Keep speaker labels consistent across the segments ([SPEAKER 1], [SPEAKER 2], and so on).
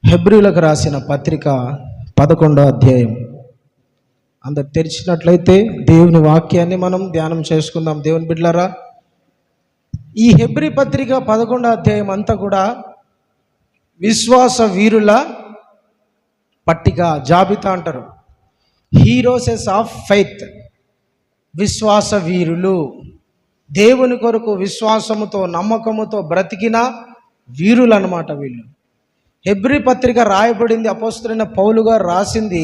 [SPEAKER 1] హెబ్రీలకు రాసిన పత్రిక 11వ అధ్యాయం. అందరు తెరిచినట్లయితే దేవుని వాక్యాన్ని మనం ధ్యానం చేసుకుందాం. దేవుని బిడ్డలారా, ఈ హెబ్రీ పత్రిక 11వ అధ్యాయం అంతా కూడా విశ్వాస వీరుల పట్టిక, జాబితా అంటారు. హీరోసెస్ ఆఫ్ ఫెయిత్, విశ్వాస వీరులు, దేవుని కొరకు విశ్వాసముతో నమ్మకముతో బ్రతికిన వీరులు అన్నమాట వీళ్ళు. హెబ్రీ పత్రిక రాయబడింది అపోస్తలుడైన పౌలు గారు రాసింది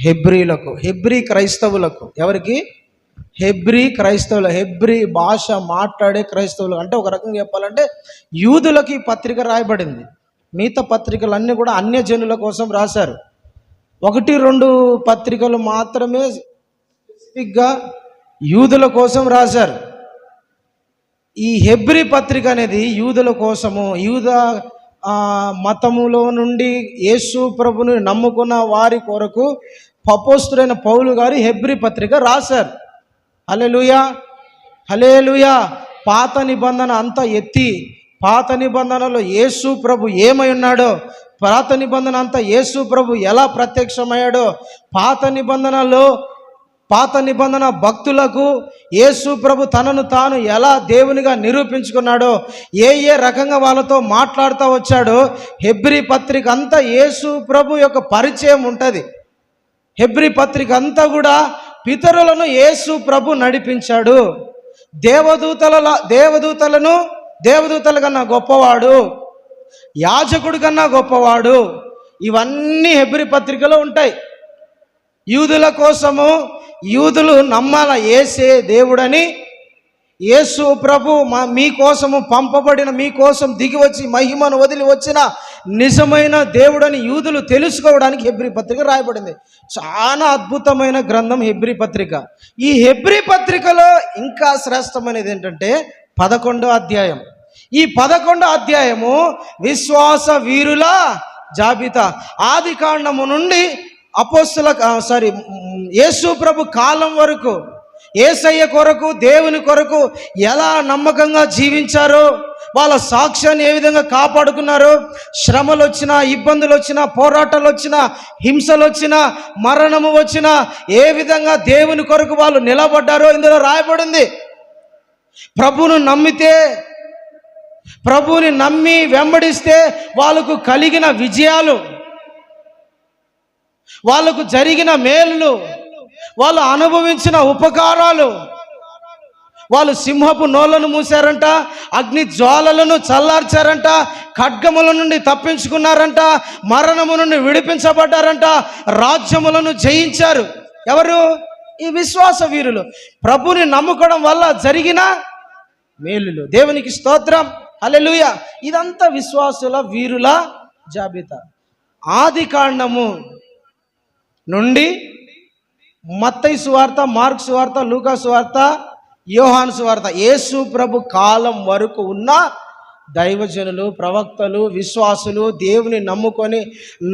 [SPEAKER 1] హెబ్రీలకు, హెబ్రీ క్రైస్తవులకు. ఎవరికి? హెబ్రీ క్రైస్తవులు, హెబ్రీ భాష మాట్లాడే క్రైస్తవులు. అంటే ఒక రకంగా చెప్పాలంటే యూదులకు ఈ పత్రిక రాయబడింది. మిగతా పత్రికలన్నీ కూడా అన్యజనుల కోసం రాశారు. 1-2 పత్రికలు మాత్రమే స్పెసిఫిక్గా యూదుల కోసం రాశారు. ఈ హెబ్రీ పత్రిక అనేది యూదుల కోసము, యూద మతములో నుండి యేసు ప్రభుని నమ్ముకున్న వారి కొరకు అపోస్తలుడైన పౌలు గారు హెబ్రీ పత్రిక రాశారు. హల్లెలూయా, హల్లెలూయా. పాత నిబంధన అంతా ఎత్తి, పాత నిబంధనలో యేసు ప్రభు ఏమై ఉన్నాడో, పాత నిబంధన అంతా యేసు ప్రభు ఎలా ప్రత్యక్షమయ్యాడో, పాత నిబంధన భక్తులకు యేసు ప్రభు తనను తాను ఎలా దేవునిగా నిరూపించుకున్నాడో, ఏ రకంగా వాళ్ళతో మాట్లాడుతూ వచ్చాడో, హెబ్రీ పత్రిక అంతా యేసు ప్రభు యొక్క పరిచయం ఉంటుంది. హెబ్రీ పత్రిక అంతా కూడా పితరులను యేసు ప్రభు నడిపించాడు. దేవదూతల కన్నా గొప్పవాడు, యాజకుడి కన్నా గొప్పవాడు, ఇవన్నీ హెబ్రీ పత్రికలో ఉంటాయి. యూదుల కోసము, యూదులు నమ్మాల యేసే దేవుడని, యేసు ప్రభు మీకోసము పంపబడిన, మీకోసం దిగి వచ్చి మహిమను వదిలి వచ్చిన నిజమైన దేవుడని యూదులు తెలుసుకోవడానికి హెబ్రీ పత్రిక రాయబడింది. చాలా అద్భుతమైన గ్రంథం హెబ్రీ పత్రిక. ఈ హెబ్రీ పత్రికలో ఇంకా శ్రేష్టమైనది ఏంటంటే 11వ అధ్యాయం. ఈ 11వ అధ్యాయము విశ్వాస వీరుల జాబితా. ఆది కాండము నుండి యేసు ప్రభు కాలం వరకు యేసయ్య కొరకు, దేవుని కొరకు ఎలా నమ్మకంగా జీవించారో, వాళ్ళ సాక్ష్యాన్ని ఏ విధంగా కాపాడుకున్నారో, శ్రమలు వచ్చినా, ఇబ్బందులు వచ్చినా, పోరాటాలు వచ్చినా, హింసలు వచ్చినా, మరణము వచ్చినా, ఏ విధంగా దేవుని కొరకు వాళ్ళు నిలబడ్డారో ఇందులో రాయబడింది. ప్రభువుని నమ్మి వెంబడిస్తే వాళ్ళకు కలిగిన విజయాలు, వాళ్ళకు జరిగిన మేలులు, వాళ్ళు అనుభవించిన ఉపకారాలు, వాళ్ళు సింహపు నోళ్లను మూసారంట, అగ్ని జ్వాలలను చల్లార్చారంట, ఖడ్గముల నుండి తప్పించుకున్నారంట, మరణము నుండి విడిపించబడ్డారంట, రాజ్యములను జయించారు. ఎవరు? ఈ విశ్వాస వీరులు. ప్రభుని నమ్ముకోవడం వల్ల జరిగిన మేలులు. దేవునికి స్తోత్రం, హల్లెలూయా. ఇదంతా విశ్వాసుల వీరుల జాబితా. ఆది కాండము నుండి మత్తయి సువార్త, మార్కు సువార్త, లూకా సువార్త, యోహాను సువార్త, యేసు ప్రభు కాలం వరకు ఉన్న దైవజనులు, ప్రవక్తలు, విశ్వాసులు, దేవుని నమ్ముకొని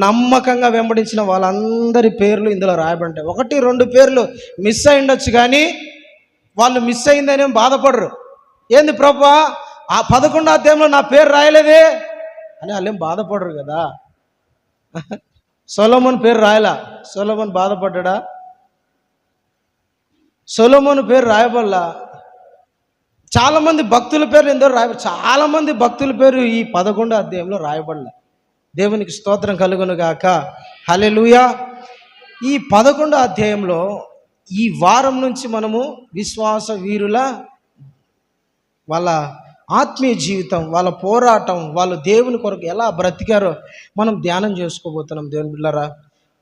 [SPEAKER 1] నమ్మకంగా వెంబడించిన వాళ్ళందరి పేర్లు ఇందులో రాయబడ్డాయి. 1-2 పేర్లు మిస్ అయి ఉండొచ్చు, కానీ వాళ్ళు మిస్ అయిందనేం బాధపడరు. ఏంది ప్రభువా, ఆ 11వ అధ్యాయంలో నా పేరు రాయలేదే అని వాళ్ళేం బాధపడరు కదా. సొలొమోను పేరు రాయలా, సొలొమోను బాధపడ్డా? సొలొమోను పేరు రాయబడలా. చాలామంది భక్తుల పేర్లు ఎందరో రాయబడి, చాలామంది భక్తుల పేరు ఈ 11వ అధ్యాయంలో రాయబడలే. దేవునికి స్తోత్రం కలుగును గాక, హల్లెలూయా. ఈ 11వ అధ్యాయంలో ఈ వారం నుంచి మనము విశ్వాస వీరుల వాళ్ళ ఆత్మీయ జీవితం, వాళ్ళ పోరాటం, వాళ్ళు దేవుని కొరకు ఎలా బ్రతికారో మనం ధ్యానం చేసుకోబోతున్నాం. దేవుని బిడ్డలారా,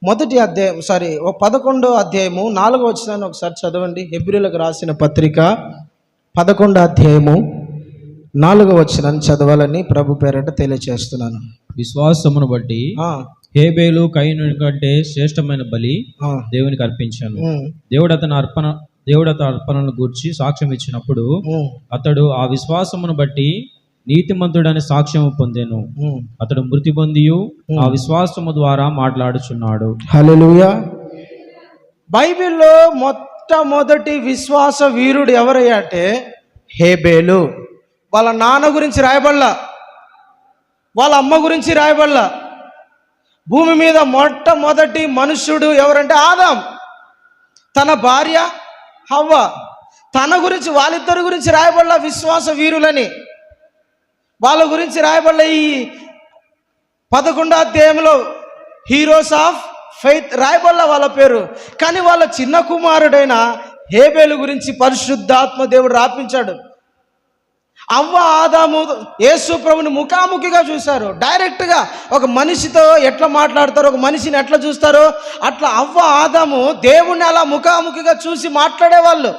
[SPEAKER 1] 11వ అధ్యాయము 4వ వచనాన్ని ఒకసారి చదవండి. హెబ్రీలకు రాసిన పత్రిక 11వ అధ్యాయము 4వ వచనాన్ని చదవాలని ప్రభు పేరట తెలియచేస్తున్నాను.
[SPEAKER 2] విశ్వాసమును బట్టి హేబేలు కయీను కంటే శ్రేష్టమైన బలి దేవునికి అర్పించాను. దేవుడు అతని అర్పణను గూర్చి సాక్ష్యం ఇచ్చినప్పుడు అతడు ఆ విశ్వాసమును బట్టి నీతిమంతుడని సాక్ష్యము పొందెను. అతడు మృతి పొందియు ఆ విశ్వాసము ద్వారా మాట్లాడుచున్నాడు.
[SPEAKER 1] హల్లెలూయా. బైబిల్లో మొట్టమొదటి విశ్వాస వీరుడు ఎవరయ్యా అంటే హేబేలు. వాళ్ళ నాన్న గురించి రాయబడలా, వాళ్ళ అమ్మ గురించి రాయబడలా, భూమి మీద మొట్టమొదటి మనుష్యుడు ఎవరంటే ఆదాం, తన భార్య హవ్వ. తన గురించి, వాళ్ళిద్దరి గురించి రాయబడ్డ విశ్వాస వీరులని, వాళ్ళ గురించి రాయబడ్డ ఈ 11వ అధ్యాయంలో హీరోస్ ఆఫ్ ఫెయిత్ రాయబడ్డ వాళ్ళ పేరు. కానీ వాళ్ళ చిన్న కుమారుడైన హేబేలు గురించి పరిశుద్ధాత్మ దేవుడు రాపించాడు. అవ్వ ఆదాము యేసు ప్రభుని ముఖాముఖిగా చూశారు. డైరెక్ట్గా ఒక మనిషితో ఎట్లా మాట్లాడతారో, ఒక మనిషిని ఎట్లా చూస్తారో అట్లా అవ్వ ఆదాము దేవుణ్ణి అలా ముఖాముఖిగా చూసి మాట్లాడేవాళ్ళు.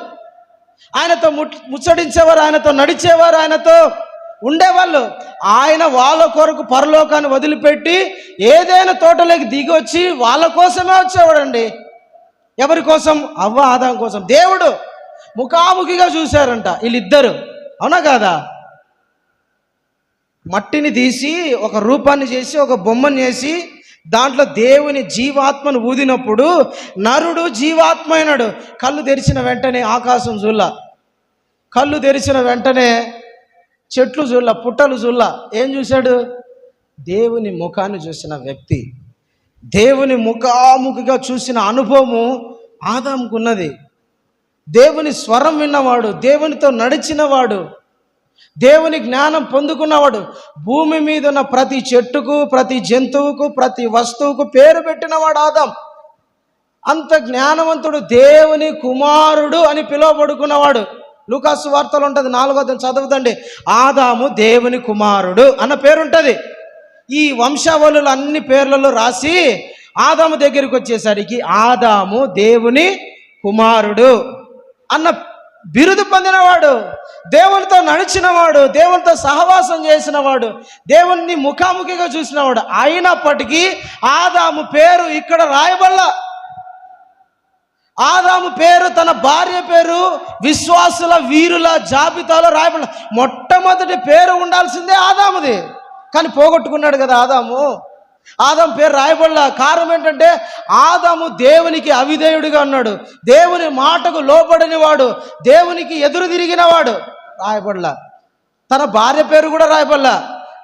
[SPEAKER 1] ఆయనతో ముచ్చడించేవారు, ఆయనతో నడిచేవారు, ఆయనతో ఉండేవాళ్ళు. ఆయన వాళ్ళ కొరకు పరలోకాన్ని వదిలిపెట్టి ఏదైనా తోటలోకి దిగి వచ్చి వాళ్ళ కోసమే వచ్చేవాడండి. ఎవరి కోసం? అవ్వ ఆదాం కోసం. దేవుడు ముఖాముఖిగా చూశారంట వీళ్ళిద్దరు. అవునా కాదా? మట్టిని తీసి ఒక రూపాన్ని చేసి ఒక బొమ్మను చేసి దాంట్లో దేవుని జీవాత్మను ఊదినప్పుడు నరుడు జీవాత్మ అయినాడు. కళ్ళు తెరిచిన వెంటనే ఆకాశం చూల్ల, కళ్ళు తెరిచిన వెంటనే చెట్లు చూల్ల, పుట్టలు చూల్ల. ఏం చూశాడు? దేవుని ముఖాన్ని చూసిన వ్యక్తి, దేవుని ముఖాముఖిగా చూసిన అనుభవము ఆదాముకున్నది. దేవుని స్వరం విన్నవాడు, దేవునితో నడిచినవాడు, దేవుని జ్ఞానం పొందుకున్నవాడు, భూమి మీద ఉన్న ప్రతి చెట్టుకు, ప్రతి జంతువుకు, ప్రతి వస్తువుకు పేరు పెట్టినవాడు ఆదాం. అంత జ్ఞానవంతుడు, దేవుని కుమారుడు అని పిలువబడుకున్నవాడు. లూకాసు వార్తలు ఉంటుంది 4వ అధ్యాయం చదువుతండి. ఆదాము దేవుని కుమారుడు అన్న పేరుంటుంది. ఈ వంశావళులు అన్ని పేర్లలో రాసి ఆదాము దగ్గరికి వచ్చేసరికి ఆదాము దేవుని కుమారుడు అన్న బిరుదు పొందినవాడు, దేవునితో నడిచినవాడు, దేవునితో సహవాసం చేసినవాడు, దేవుని ముఖాముఖిగా చూసినవాడు. అయినప్పటికీ ఆదాము పేరు ఇక్కడ రాయబల్ల. ఆదాము పేరు, తన భార్య పేరు విశ్వాసుల వీరుల జాబితాలో రాయబల్ల. మొట్టమొదటి పేరు ఉండాల్సిందే ఆదాముది, కానీ పోగొట్టుకున్నాడు కదా ఆదాము. ఆదాము పేరు రాయబడలా. కారణం ఏంటంటే ఆదాము దేవునికి అవిధేయుడిగా ఉన్నాడు, దేవుని మాటకు లోబడని వాడు, దేవునికి ఎదురు తిరిగిన వాడు. రాయబడలా. తన భార్య పేరు కూడా రాయబడలా.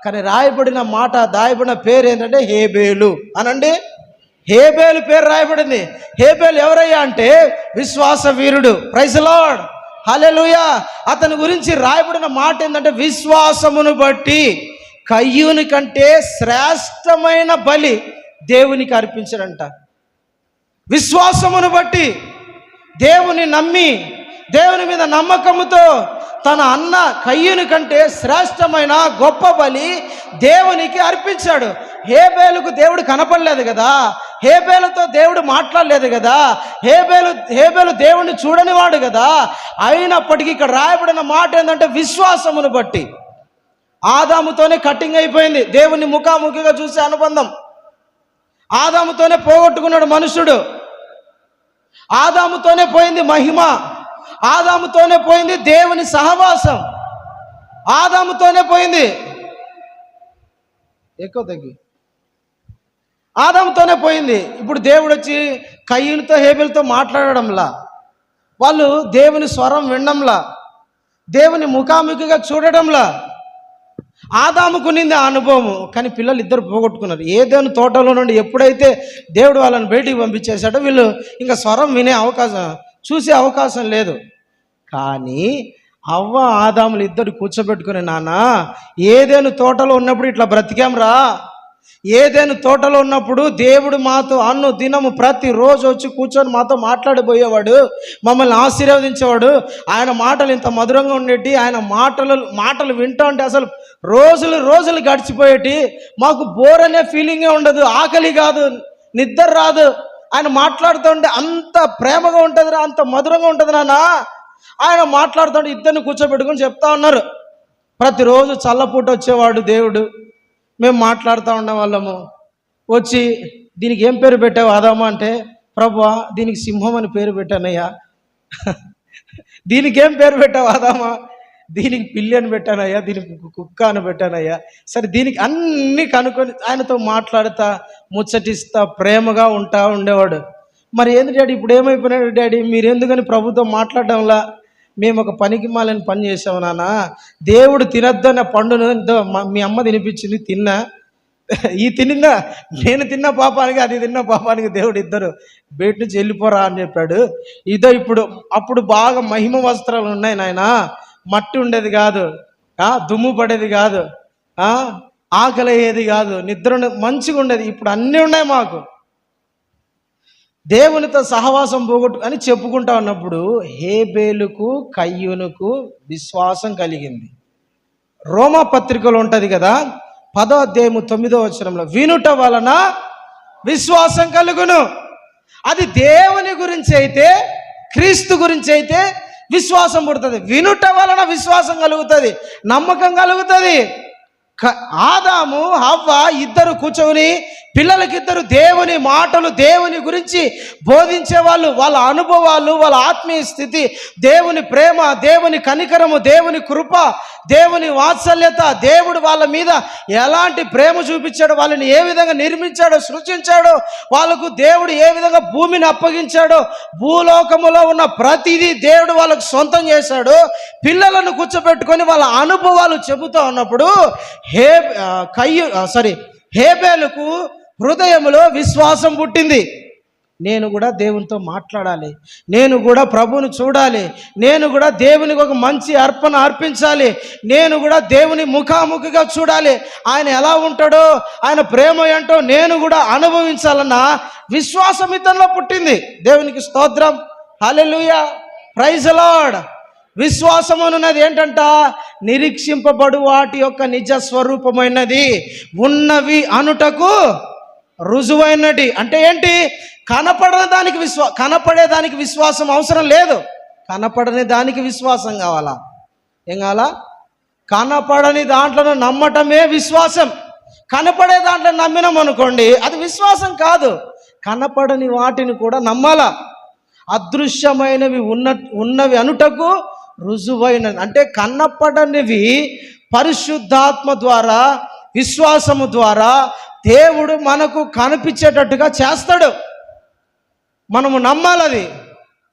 [SPEAKER 1] కానీ రాయబడిన మాట, దాయబడిన పేరు ఏంటంటే హేబేలు అనండి. హేబేలు పేరు రాయబడింది. హేబేలు ఎవరయ్యా అంటే విశ్వాస వీరుడు. ప్రైజ్ ది లార్డ్, హల్లెలూయా. అతని గురించి రాయబడిన మాట ఏంటంటే విశ్వాసమును బట్టి కయ్యూని కంటే శ్రేష్టమైన బలి దేవునికి అర్పించడంట. విశ్వాసమును బట్టి, దేవుని నమ్మి, దేవుని మీద నమ్మకముతో తన అన్న కయ్యూని కంటే శ్రేష్టమైన గొప్ప బలి దేవునికి అర్పించాడు. హేబేలుకు దేవుడు కనపడలేదు కదా, హేబేలుతో దేవుడు మాట్లాడలేదు కదా, హేబేలు దేవుడిని చూడనివాడు కదా. అయినప్పటికీ ఇక్కడ రాయబడిన మాట ఏంటంటే విశ్వాసమును బట్టి. ఆదాముతోనే కట్టింగ్ అయిపోయింది దేవుని ముఖాముఖిగా చూసే అనుబంధం. ఆదాముతోనే పోగొట్టుకున్నాడు మనుషుడు, ఆదాముతోనే పోయింది మహిమ, ఆదాముతోనే పోయింది దేవుని సహవాసం, ఆదాముతోనే పోయింది. ఎక్కువ తగ్గి ఆదాముతోనే పోయింది. ఇప్పుడు దేవుడు వచ్చి కయ్యూనితో హేబేలుతో మాట్లాడడంలా, వాళ్ళు దేవుని స్వరం వినడంలా, దేవుని ముఖాముఖిగా చూడడంలా. ఆదాముకునింది ఆ అనుభవము, కానీ పిల్లలు ఇద్దరు పోగొట్టుకున్నారు. ఏదేను తోటలో నుండి ఎప్పుడైతే దేవుడు వాళ్ళని బయటికి పంపించేశాడో వీళ్ళు ఇంకా స్వరం వినే అవకాశం, చూసే అవకాశం లేదు. కానీ అవ్వ ఆదాములు ఇద్దరు కూర్చోబెట్టుకుని, నాన్న ఏదేను తోటలో ఉన్నప్పుడు ఇట్లా బ్రతికాంరా, ఏదేను తోటలో ఉన్నప్పుడు దేవుడు మాతో అన్ను దినము ప్రతిరోజు వచ్చి కూర్చొని మాతో మాట్లాడిపోయేవాడు, మమ్మల్ని ఆశీర్వదించేవాడు. ఆయన మాటలు ఇంత మధురంగా ఉండేటి, ఆయన మాటలు వింటూ ఉంటే అసలు రోజులు గడిచిపోయేటి, మాకు బోర్ అనే ఫీలింగే ఉండదు, ఆకలి కాదు, నిద్ర రాదు. ఆయన మాట్లాడుతుంటే అంత ప్రేమగా ఉంటుంది, అంత మధురంగా ఉంటుంది నాన్న. ఆయన మాట్లాడుతుంటే ఇద్దరిని కూర్చోబెట్టుకుని చెప్తా ఉన్నారు. ప్రతిరోజు చల్లపూట వచ్చేవాడు దేవుడు, మేము మాట్లాడుతూ ఉండేవాళ్ళము. వచ్చి దీనికి ఏం పేరు పెట్టావు ఆదామా అంటే, ప్రభువా దీనికి సింహం అని పేరు పెట్టానయ్యా. దీనికి ఏం పేరు పెట్టావు ఆదామా? దీనికి పిల్లి అని పెట్టానయ్యా, దీనికి కుక్క అని పెట్టానయ్యా. సరే దీనికి అన్నీ కనుక్కొని ఆయనతో మాట్లాడుతా ముచ్చటిస్తా ప్రేమగా ఉండేవాడు. మరి ఏంది డాడీ ఇప్పుడు ఏమైపోయినాడు డాడీ, మీరెందుకని ప్రభుత్వం మాట్లాడడంలా? మేము ఒక పనికి మాలని పని చేసాము నాన్న, దేవుడు తినొద్దన్న పండును మీ అమ్మ తినిపించింది తిన్నా, ఈ నేను తిన్న పాపానికి అది తిన్న పాపానికి దేవుడు ఇద్దరు బయట నుంచి వెళ్ళిపోరా అని చెప్పాడు. ఇదో అప్పుడు బాగా మహిమ వస్త్రాలు ఉన్నాయి నాయన, మట్టి ఉండేది కాదు, దుమ్ము పడేది కాదు, ఆకలి అయ్యేది కాదు, నిద్ర మంచిగా ఉండేది. ఇప్పుడు అన్నీ ఉన్నాయి మాకు. దేవునితో సహవాసం అని చెప్పుకుంటా ఉన్నప్పుడు హేబేలుకు కయ్యూనుకు విశ్వాసం కలిగింది. రోమా పత్రికలో ఉంటుంది కదా, 10వ అధ్యాయము 9వ వచనంలో, వినుట వలన విశ్వాసం కలుగును. అది దేవుని గురించి అయితే, క్రీస్తు గురించి అయితే విశ్వాసం పుడుతుంది. వినుట వలన విశ్వాసం కలుగుతుంది, నమ్మకం కలుగుతుంది. ఆదాము హవ్వ ఇద్దరు కూర్చొని పిల్లలకిద్దరు దేవుని మాటలు, దేవుని గురించి బోధించేవాళ్ళు. వాళ్ళ అనుభవాలు, వాళ్ళ ఆత్మీయ స్థితి, దేవుని ప్రేమ, దేవుని కనికరము, దేవుని కృప, దేవుని వాత్సల్యత, దేవుడు వాళ్ళ మీద ఎలాంటి ప్రేమ చూపించాడో, వాళ్ళని ఏ విధంగా నిర్మించాడో, సృష్టించాడో, వాళ్ళకు దేవుడు ఏ విధంగా భూమిని అప్పగించాడో, భూలోకములో ఉన్న ప్రతిదీ దేవుడు వాళ్ళకు సొంతం చేశాడు. పిల్లలను కూర్చోబెట్టుకొని వాళ్ళ అనుభవాలు చెబుతూ ఉన్నప్పుడు హేబేలుకు హృదయములో విశ్వాసం పుట్టింది. నేను కూడా దేవునితో మాట్లాడాలి, నేను కూడా ప్రభువుని చూడాలి, నేను కూడా దేవునికి ఒక మంచి అర్పణ అర్పించాలి, నేను కూడా దేవుని ముఖాముఖిగా చూడాలి, ఆయన ఎలా ఉంటాడో, ఆయన ప్రేమ ఏంటో నేను కూడా అనుభవించాలన్న విశ్వాసం ఇతనిలో పుట్టింది. దేవునికి స్తోత్రం, హల్లెలూయా, ప్రైజ్ ది లార్డ్. విశ్వాసం అన్నది ఏంటంట? నిరీక్షింపబడు వాటి యొక్క నిజ స్వరూపమైనది, ఉన్నవి అనుటకు రుజువైనది. అంటే ఏంటి? కనపడేదానికి విశ్వాసం అవసరం లేదు, కనపడని దానికి విశ్వాసం కావాలా? ఏం కావాలా? కనపడని దాంట్లో నమ్మటమే విశ్వాసం. కనపడే దాంట్లో నమ్మినాం అనుకోండి, అది విశ్వాసం కాదు. కనపడని వాటిని కూడా నమ్మాలా. అదృశ్యమైనవి ఉన్నవి అనుటకు రుజువైనది. అంటే కనపడనివి పరిశుద్ధాత్మ ద్వారా, విశ్వాసము ద్వారా దేవుడు మనకు కనిపించేటట్టుగా చేస్తాడు. మనము నమ్మాలది.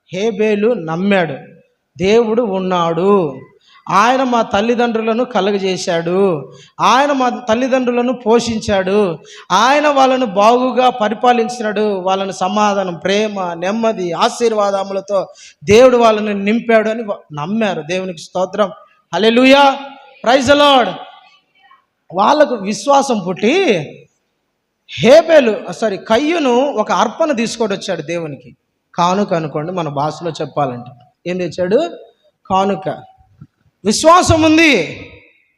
[SPEAKER 1] హేబేలు నమ్మాడు, దేవుడు ఉన్నాడు, ఆయన మా తల్లిదండ్రులను కలుగజేశాడు, ఆయన మా తల్లిదండ్రులను పోషించాడు, ఆయన వాళ్ళను బాగుగా పరిపాలించినాడు, వాళ్ళని సమాధానం, ప్రేమ, నెమ్మది, ఆశీర్వాదములతో దేవుడు వాళ్ళని నింపాడు అని నమ్మారు. దేవునికి స్తోత్రం, హల్లెలూయా, ప్రైజ్ ది లార్డ్. వాళ్ళకు విశ్వాసం పుట్టి కయ్యూను ఒక అర్పణ తీసుకొని వచ్చాడు దేవునికి. కానుక అనుకోండి, మన భాషలో చెప్పాలంటే ఏం తెచ్చాడు? కానుక. విశ్వాసం ఉంది,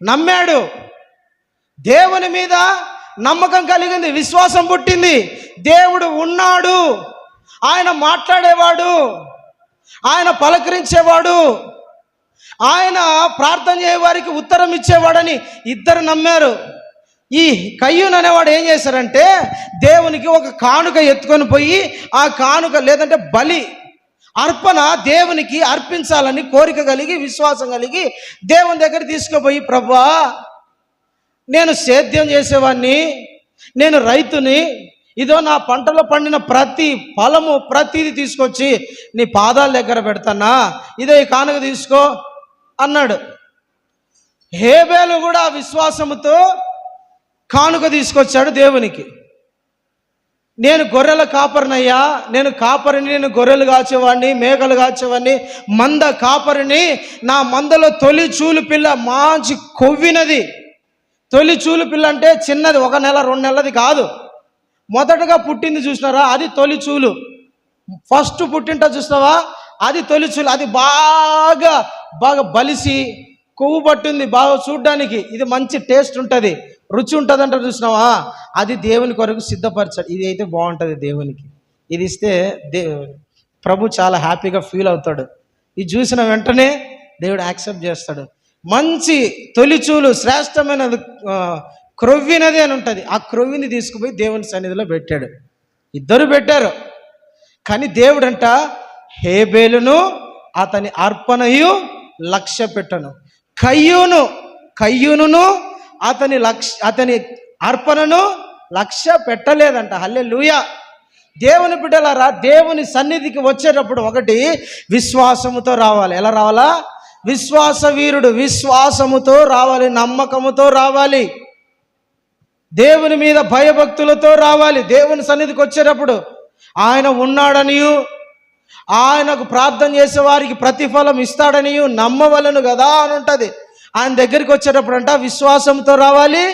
[SPEAKER 1] నమ్మాడు, దేవుని మీద నమ్మకం కలిగింది, విశ్వాసం పుట్టింది. దేవుడు ఉన్నాడు, ఆయన మాట్లాడేవాడు, ఆయన పలకరించేవాడు, ఆయన ప్రార్థన చేయవారికి ఉత్తరం ఇచ్చేవాడని ఇద్దరు నమ్మారు. ఈ కయ్యూను అనేవాడు ఏం చేశారంటే, దేవునికి ఒక కానుక ఎత్తుకొని పోయి, ఆ కానుక లేదంటే బలి అర్పణ దేవునికి అర్పించాలని కోరిక కలిగి, విశ్వాసం కలిగి దేవుని దగ్గర తీసుకుపోయి, ప్రభువా నేను సేద్యం చేసేవాడిని, నేను రైతుని, ఇదో నా పంటలో పండిన ప్రతి ఫలము ప్రతిది తీసుకొచ్చి నీ పాదాల దగ్గర పెడతానా, ఇదో ఈ కానుక తీసుకో అన్నాడు. హేబేలు కూడా విశ్వాసముతో కానుక తీసుకొచ్చాడు దేవునికి. నేను గొర్రెల కాపరినయ్యా, నేను కాపరిని, నేను గొర్రెలు కాచేవాడిని, మేకలు కాచేవాడిని, మంద కాపరిని, నా మందలో తొలి చూలు పిల్ల మంచి కొవ్వినది. తొలి చూలు పిల్ల అంటే చిన్నది, 1 నెల 2 నెలది కాదు, మొదటగా పుట్టింది చూసినారా, అది తొలి చూలు. ఫస్ట్ పుట్టింట చూసినావా, అది తొలి చూలు. అది బాగా బలిసి కొవ్వు పట్టింది, బాగా చూడ్డానికి ఇది మంచి టేస్ట్ ఉంటుంది, రుచి ఉంటుంది అంటే చూసినావా, అది దేవుని కొరకు సిద్ధపరచాడు. ఇది అయితే బాగుంటుంది దేవునికి, ఇది ఇస్తే ప్రభు చాలా హ్యాపీగా ఫీల్ అవుతాడు. ఇది చూసిన వెంటనే దేవుడు యాక్సెప్ట్ చేస్తాడు. మంచి తొలిచూలు, శ్రేష్టమైన క్రొవ్వినది అని ఉంటుంది. ఆ క్రొవ్విని తీసుకుపోయి దేవుని సన్నిధిలో పెట్టాడు. ఇద్దరు పెట్టారు. కానీ దేవుడంట హేబేలును అతని అర్పణయు లక్ష్య పెట్టను, కయ్యూనును అతని అర్పణను లక్ష్య పెట్టలేదంట. హల్లెలూయా. దేవుని బిడ్డలారా, దేవుని సన్నిధికి వచ్చేటప్పుడు ఒకటి విశ్వాసముతో రావాలి. ఎలా రావాలా? విశ్వాస వీరుడు, విశ్వాసముతో రావాలి, నమ్మకముతో రావాలి. దేవుని మీద భయభక్తులతో రావాలి. దేవుని సన్నిధికి వచ్చేటప్పుడు ఆయన ఉన్నాడనియు, ఆయనకు ప్రార్థన చేసే వారికి ప్రతిఫలం ఇస్తాడనియు నమ్మవలను కదా అని ఉంటుంది. ఆయన దగ్గరికి వచ్చేటప్పుడు అంట విశ్వాసంతో రావాలి.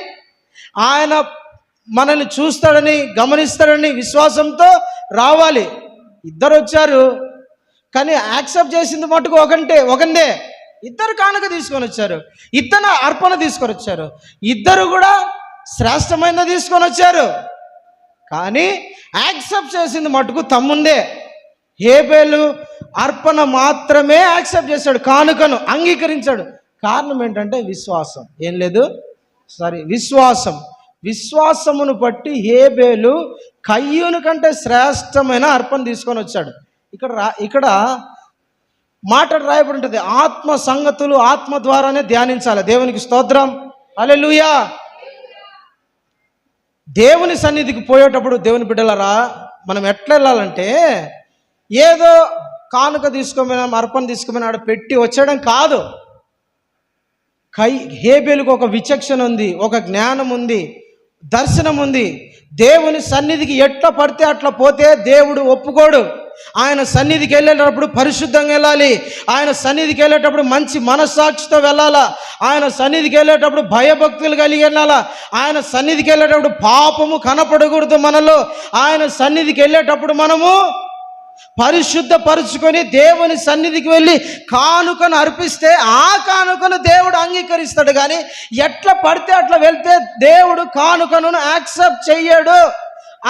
[SPEAKER 1] ఆయన మనల్ని చూస్తాడని, గమనిస్తాడని విశ్వాసంతో రావాలి. ఇద్దరు వచ్చారు, కానీ యాక్సెప్ట్ చేసింది మటుకు ఒకందే. ఇద్దరు కానుక తీసుకొని వచ్చారు, ఇద్దరు అర్పణ తీసుకొని వచ్చారు, ఇద్దరు కూడా శ్రేష్టమైన తీసుకొని వచ్చారు. కానీ యాక్సెప్ట్ చేసింది మటుకు తమ్ముందే. హేబేలు అర్పణ మాత్రమే యాక్సెప్ట్ చేశాడు, కానుకను అంగీకరించాడు. కారణం ఏంటంటే విశ్వాసం. ఏం లేదు, విశ్వాసమును బట్టి హేబేలు కయ్యూను కంటే శ్రేష్టమైన అర్పణ తీసుకొని వచ్చాడు. ఇక్కడ మాట రాయబడి ఉంటుంది, ఆత్మ సంగతులు ఆత్మ ద్వారానే ధ్యానించాలి. దేవునికి స్తోత్రం, హల్లెలూయా. దేవుని సన్నిధికి పోయేటప్పుడు దేవుని బిడ్డలారా మనం ఎట్లా వెళ్ళాలంటే, ఏదో కానుక తీసుకోమైనా అర్పణ తీసుకోమైనా ఆడ పెట్టి వచ్చేయడం కాదు. హేబేలుకు ఒక విచక్షణ ఉంది, ఒక జ్ఞానం ఉంది, దర్శనం ఉంది. దేవుని సన్నిధికి ఎట్లా పడితే అట్లా పోతే దేవుడు ఒప్పుకోడు. ఆయన సన్నిధికి వెళ్ళేటప్పుడు పరిశుద్ధంగా వెళ్ళాలి. ఆయన సన్నిధికి వెళ్ళేటప్పుడు మంచి మనస్సాక్షితో వెళ్ళాలా. ఆయన సన్నిధికి వెళ్ళేటప్పుడు భయభక్తులు కలిగి వెళ్ళాలా. ఆయన సన్నిధికి వెళ్ళేటప్పుడు పాపము కనపడకూడదు మనలో. ఆయన సన్నిధికి వెళ్ళేటప్పుడు మనము పరిశుద్ధపరుచుకొని దేవుని సన్నిధికి వెళ్ళి కానుకను అర్పిస్తే ఆ కానుకను దేవుడు అంగీకరిస్తాడు. కానీ ఎట్లా పడితే అట్లా వెళ్తే దేవుడు కానుకను యాక్సెప్ట్ చెయ్యడు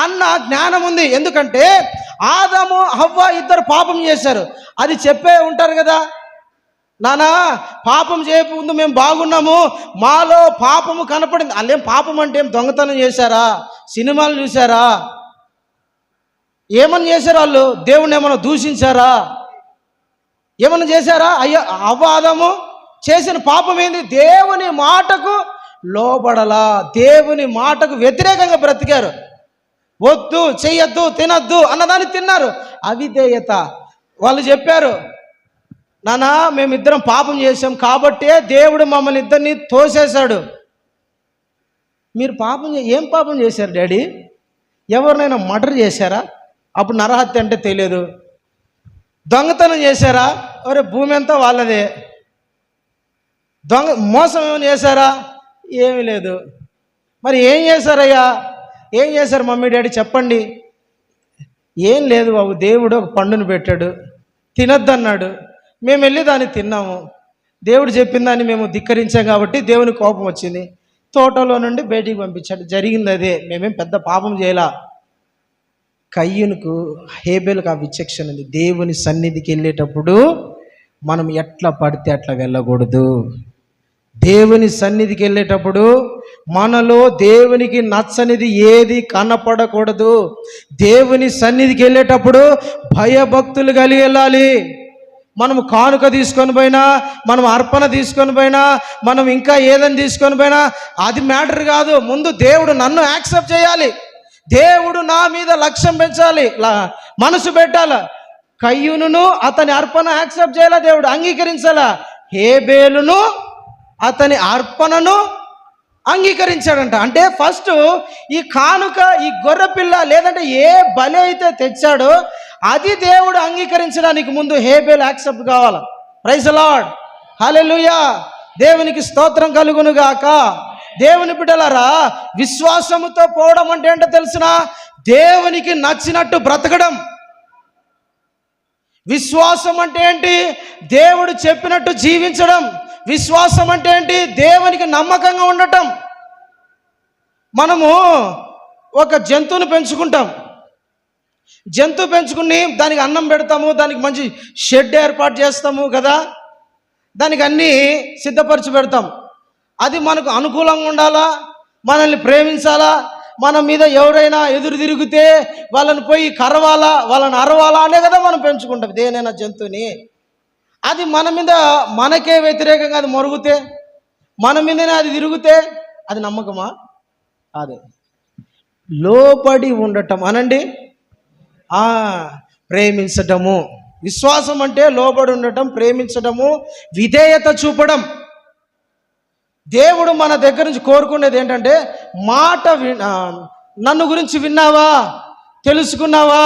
[SPEAKER 1] అన్న జ్ఞానం ఉంది. ఎందుకంటే ఆదాము హవ్వ ఇద్దరు పాపం చేశారు. అది చెప్పే ఉంటారు కదా, నానా పాపం చేయకముందు మేము బాగున్నాము, మాలో పాపము కనపడింది. అల్లేం పాపం అంటే ఏం దొంగతనం చేశారా, సినిమాలు చూసారా, ఏమని చేశారు వాళ్ళు? దేవుణ్ణి ఏమన్నా దూషించారా, ఏమన్నా చేశారా? అయ్యో అవ్వ ఆదాము చేసిన పాపం ఏంది? దేవుని మాటకు లోబడలా, దేవుని మాటకు వ్యతిరేకంగా బ్రతికారు. వద్దు, చెయ్యొద్దు, తినద్దు అన్నదాన్ని తిన్నారు. అవిధేయత. వాళ్ళు చెప్పారు, నానా మేమిద్దరం పాపం చేశాం కాబట్టే దేవుడు మమ్మల్ని ఇద్దరిని తోసేశాడు. మీరు ఏం పాపం చేశారు డాడీ? ఎవరినైనా మర్డర్ చేశారా? అప్పుడు నరహత్య అంటే తెలియదు. దొంగతనం చేశారా? ఒరే భూమి అంతా వాళ్ళదే. మోసం ఏమైనా చేశారా? ఏమీ లేదు. మరి ఏం చేశారయ్యా? ఏం చేశారు మమ్మీ డాడీ చెప్పండి. ఏం లేదు బాబు, దేవుడు ఒక పండును పెట్టాడు, తినొద్దన్నాడు, మేము వెళ్ళి దాన్ని తిన్నాము. దేవుడు చెప్పిన దాన్ని మేము ధిక్కరించాం కాబట్టి దేవుని కోపం వచ్చింది, తోటలో నుండి బయటికి పంపించాడు. జరిగింది అదే, మేమేం పెద్ద పాపం చేయలా. కయ్యూనుకు హేబేలుకు ఆ విచక్షణ ఉంది. దేవుని సన్నిధికి వెళ్ళేటప్పుడు మనం ఎట్లా పడితే అట్లా వెళ్ళకూడదు. దేవుని సన్నిధికి వెళ్ళేటప్పుడు మనలో దేవునికి నచ్చనిది ఏది కనపడకూడదు. దేవుని సన్నిధికి వెళ్ళేటప్పుడు భయభక్తులు కలిగి వెళ్ళాలి. మనము కానుక తీసుకొని పోయినా, మనం అర్పణ తీసుకొని పోయినా, మనం ఇంకా ఏదని తీసుకొని పోయినా అది మ్యాటర్ కాదు. ముందు దేవుడు నన్ను యాక్సెప్ట్ చేయాలి, దేవుడు నా మీద లక్ష్యం పెంచాలి, మనసు పెట్టాల. కయ్యూనును అతని అర్పణ యాక్సెప్ట్ చేయాలా, దేవుడు అంగీకరించాలా. హేబేలును అతని అర్పణను అంగీకరించాడంట. అంటే ఫస్ట్ ఈ కానుక, ఈ గొర్రెపిల్ల లేదంటే ఏ బలి అయితే తెచ్చాడో అది దేవుడు అంగీకరించడానికి ముందు హేబేలు యాక్సెప్ట్ కావాలి. ప్రైజ్ ది లార్డ్, హల్లెలూయా. దేవునికి స్తోత్రం కలుగును గాక. దేవుని బిడ్డలారా, విశ్వాసముతో పోవడం అంటే ఏంటో తెలిసిన, దేవునికి నచ్చినట్టు బ్రతకడం. విశ్వాసం అంటే ఏంటి? దేవుడు చెప్పినట్టు జీవించడం. విశ్వాసం అంటే ఏంటి? దేవునికి నమ్మకంగా ఉండటం. మనము ఒక జంతువుని పెంచుకుంటాం, జంతువు పెంచుకుని దానికి అన్నం పెడతాము, దానికి మంచి షెడ్ ఏర్పాటు చేస్తాము కదా, దానికి అన్నీ సిద్ధపరిచి పెడతాం. అది మనకు అనుకూలంగా ఉండాలా, మనల్ని ప్రేమించాలా, మన మీద ఎవరైనా ఎదురు తిరిగితే వాళ్ళని పోయి కరవాలా, వాళ్ళని అరవాలా అనే కదా మనం పెంచుకుంటాం దేనైనా జంతువుని. అది మన మీద మనకే వ్యతిరేకంగా అది మొరుగుతే, మన మీదనే అది తిరిగితే అది నమ్మకమా? అదే లోబడి ఉండటం అనండి, ప్రేమించటము. విశ్వాసం అంటే లోబడి ఉండటం, ప్రేమించటము, విధేయత చూపడం. దేవుడు మన దగ్గర నుంచి కోరుకునేది ఏంటంటే నన్ను గురించి విన్నావా, తెలుసుకున్నావా,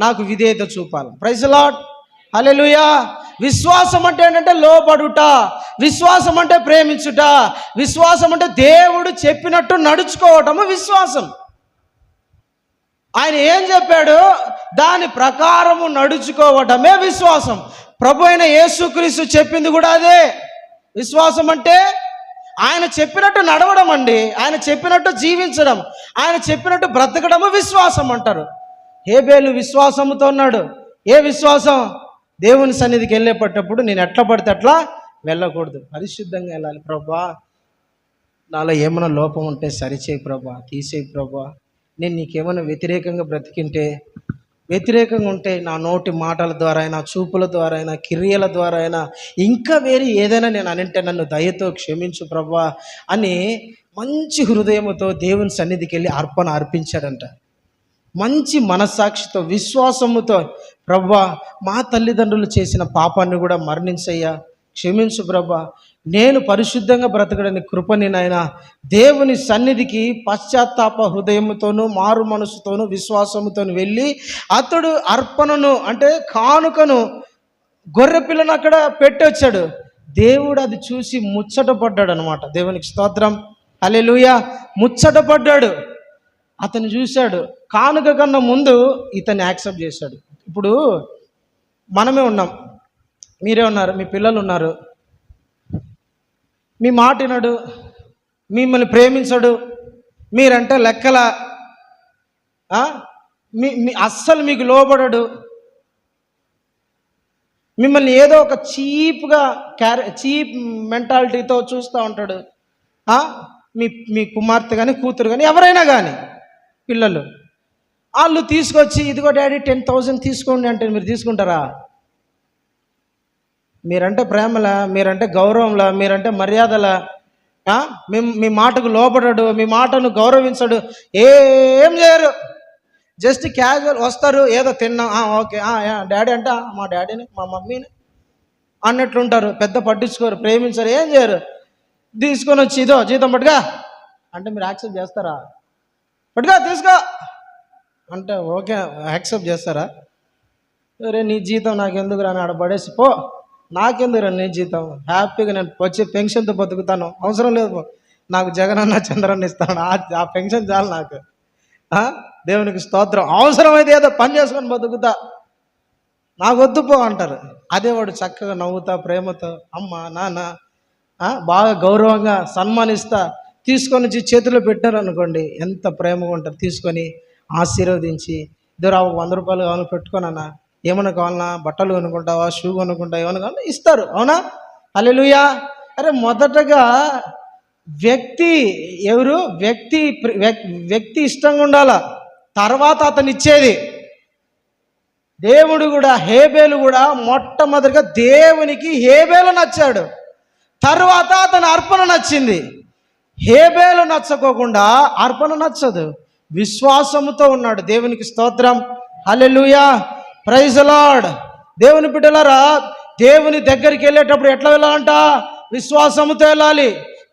[SPEAKER 1] నాకు విధేయత చూపాలి. ప్రైజ్ ది లార్డ్, హల్లెలూయా. విశ్వాసం అంటే ఏంటంటే లోబడుట, విశ్వాసం అంటే ప్రేమించుట, విశ్వాసం అంటే దేవుడు చెప్పినట్టు నడుచుకోవటము విశ్వాసం. ఆయన ఏం చెప్పాడు దాని ప్రకారము నడుచుకోవటమే విశ్వాసం. ప్రభు అయిన యేసుక్రీస్తు చెప్పింది కూడా అదే. విశ్వాసం అంటే ఆయన చెప్పినట్టు నడవడం అండి, ఆయన చెప్పినట్టు జీవించడం, ఆయన చెప్పినట్టు బ్రతకడము విశ్వాసం అంటారు. హేబేలు విశ్వాసముతో ఉన్నాడు. ఏ విశ్వాసం? దేవుని సన్నిధికి వెళ్ళేటప్పుడు నేను ఎట్లా పడితే అట్లా వెళ్ళకూడదు, పరిశుద్ధంగా వెళ్ళాలి. ప్రభా, నాలో ఏమైనా లోపం ఉంటే సరిచేయి ప్రభా, తీసేయి ప్రభా. నేను నీకేమైనా వ్యతిరేకంగా బ్రతికింటే, వ్యతిరేకంగా ఉంటే నా నోటి మాటల ద్వారా అయినా, చూపుల ద్వారా అయినా, క్రియల ద్వారా అయినా, ఇంకా వేరే ఏదైనా నేను అనంటే నన్ను దయతో క్షమించు ప్రభా అని మంచి హృదయంతో దేవుని సన్నిధికి వెళ్ళి అర్పణ అర్పించాడంట. మంచి మనస్సాక్షితో, విశ్వాసముతో, ప్రభా మా తల్లిదండ్రులు చేసిన పాపాన్ని కూడా మరణించయ్యా, క్షమించు ప్రభా, నేను పరిశుద్ధంగా బ్రతకడానికి కృపని నాయన. దేవుని సన్నిధికి పశ్చాత్తాప హృదయముతోనూ, మారు మనసుతోనూ, విశ్వాసముతోనూ వెళ్ళి అతడు అర్పణను అంటే కానుకను, గొర్రె పిల్లను అక్కడ పెట్టొచ్చాడు. దేవుడు అది చూసి ముచ్చట పడ్డాడు అనమాట. దేవునికి స్తోత్రం, హల్లెలూయా. ముచ్చట పడ్డాడు, అతను చూశాడు. కానుక కన్నా ముందు ఇతన్ని యాక్సెప్ట్ చేశాడు. ఇప్పుడు మనమే ఉన్నాం, మీరే ఉన్నారు, మీ పిల్లలు ఉన్నారు, మీ మాట వినడు, మిమ్మల్ని ప్రేమించడు, మీరంటే లెక్కల అస్సలు మీకు లోబడడు, మిమ్మల్ని ఏదో ఒక చీప్ మెంటాలిటీతో చూస్తూ ఉంటాడు. మీ కుమార్తె కానీ, కూతురు కానీ, ఎవరైనా కానీ పిల్లలు, వాళ్ళు తీసుకొచ్చి ఇదిగో డాడీ 10,000 తీసుకోండి అంటే మీరు తీసుకుంటారా? మీరంటే ప్రేమలా, మీరంటే గౌరవంలా, మీరంటే మర్యాదలా, మీ మాటకు లోబడడు, మీ మాటను గౌరవించడు, ఏం చేయరు. జస్ట్ క్యాజువల్ వస్తారు, ఏదో తిన్నాం, ఓకే, డాడీ అంటే మా డాడీని, మా మమ్మీని అన్నట్లుంటారు. పెద్ద పట్టించుకోరు, ప్రేమించరు, ఏం చేయరు. తీసుకొని వచ్చి ఇదో జీతం పట్టుగా అంటే మీరు యాక్సెప్ట్ చేస్తారా? పట్టుగా తీసుకో అంటే ఓకే యాక్సెప్ట్ చేస్తారా? సరే నీ జీతం నాకెందుకు రాని ఆడ పడేసి పో, నాకెందుకు రా నీ జీతం, హ్యాపీగా నేను వచ్చి పెన్షన్తో బతుకుతాను, అవసరం లేదు నాకు జగనన్న చంద్రన్న ఇస్తాను, ఆ పెన్షన్ చాలు నాకు. దేవునికి స్తోత్రం. అవసరమైతే ఏదో పని చేసుకొని బతుకుతా, నాకు వద్దు పో అంటారు. అదే వాడు చక్కగా నవ్వుతా, ప్రేమతో అమ్మ నాన్న బాగా గౌరవంగా సన్మానిస్తా తీసుకొని వచ్చి చేతిలో పెట్టారు అనుకోండి, ఎంత ప్రేమగా ఉంటారు. తీసుకొని ఆశీర్వదించి, ఇద్దరు 100 రూపాయలు కావాలని పెట్టుకోనన్నా, ఏమన్నా కావాలన్నా, బట్టలు కొనుక్కుంటావా, షూ కొనుక్కుంటావా, ఏమన్నా కావాలన్నా ఇస్తారు. అవునా? హల్లెలూయా. అరే మొదటగా ఎవరు వ్యక్తి ఇష్టంగా ఉండాల, తర్వాత అతను ఇచ్చేది. దేవుడు కూడా, హేబేలు కూడా మొట్టమొదటిగా దేవునికి హేబేలు నచ్చాడు, తర్వాత అతని అర్పణ నచ్చింది. హేబేలు నచ్చకోకుండా అర్పణ నచ్చదు. విశ్వాసముతో ఉన్నాడు. దేవునికి స్తోత్రం, హల్లెలూయా, ప్రైజ్ ది లార్డ్. దేవుని బిడ్డలారా, దేవుని దగ్గరికి వెళ్ళేటప్పుడు ఎట్లా వెళ్ళాలంట? విశ్వాసముతో వెళ్ళాలి.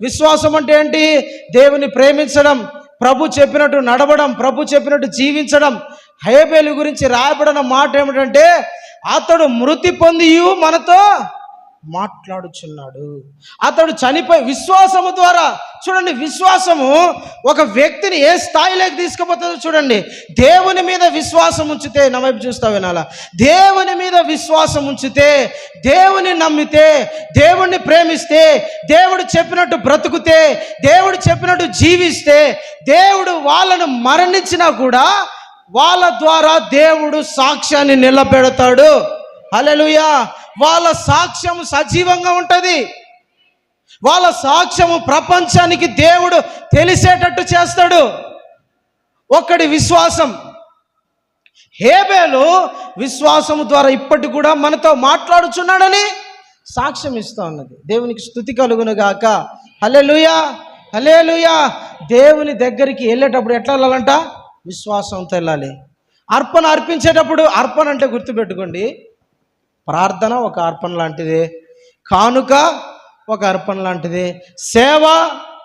[SPEAKER 1] విశ్వాసం అంటే ఏంటి? దేవుని ప్రేమించడం, ప్రభు చెప్పినట్టు నడవడం, ప్రభు చెప్పినట్టు జీవించడం. హేబేలు గురించి రాయబడిన మాట ఏమిటంటే, అతడు మృతి పొంది మనతో మాట్లాడుచున్నాడు. అతడు చనిపోయి, విశ్వాసము ద్వారా చూడండి, విశ్వాసము ఒక వ్యక్తిని ఏ స్థాయిలోకి తీసుకుపోతుందో చూడండి. దేవుని మీద విశ్వాసం ఉంచితే, నా వైపు చూస్తా వినాలా, దేవుని మీద విశ్వాసం ఉంచితే, దేవుని నమ్మితే, దేవుణ్ణి ప్రేమిస్తే, దేవుడు చెప్పినట్టు బ్రతుకుతే, దేవుడు చెప్పినట్టు జీవిస్తే, దేవుడు వాళ్ళను మరణించినా కూడా వాళ్ళ ద్వారా దేవుడు సాక్ష్యాన్ని నిలబెడతాడు. హల్లెలూయా. వాళ్ళ సాక్ష్యం సజీవంగా ఉంటుంది. వాళ్ళ సాక్ష్యము ప్రపంచానికి దేవుడు తెలిసేటట్టు చేస్తాడు. ఒక్కడి విశ్వాసం. హేబేలు విశ్వాసము ద్వారా ఇప్పటికి కూడా మనతో మాట్లాడుచున్నాడని సాక్ష్యం ఇస్తా ఉన్నది. దేవునికి స్తుతి కలుగును గాక. హల్లెలూయా, హల్లెలూయా. దేవుని దగ్గరికి వెళ్ళేటప్పుడు ఎట్లా వెళ్ళాలంట? విశ్వాసంతో వెళ్ళాలి. అర్పణ అర్పించేటప్పుడు, అర్పణ అంటే గుర్తుపెట్టుకోండి, ప్రార్థన ఒక అర్పణ లాంటిదే, కానుక ఒక అర్పణ లాంటిది, సేవ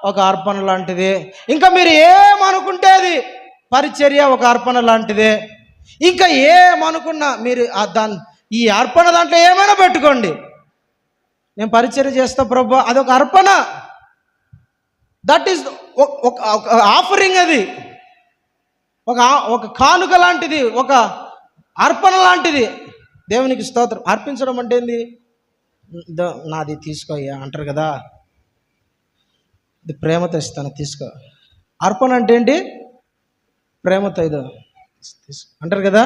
[SPEAKER 1] ఒక అర్పణ లాంటిది, ఇంకా మీరు ఏమనుకుంటే అది పరిచర్య ఒక అర్పణ లాంటిదే. ఇంకా ఏమనుకున్నా మీరు ఈ అర్పణ దాంట్లో ఏమైనా పెట్టుకోండి. నేను పరిచర్య చేస్తా ప్రభు, అదొక అర్పణ. దట్ ఈస్ ఒక ఆఫరింగ్, అది ఒక కానుక లాంటిది, ఒక అర్పణ లాంటిది. దేవునికి స్తోత్రం. అర్పించడం అంటే ఏంది? నాది తీసుకోయ్యా అంటారు కదా, ఇది ప్రేమతో ఇస్తాను తీసుకో. అర్పణ అంటే ఏంటి? ప్రేమతో ఇదో అంటారు కదా.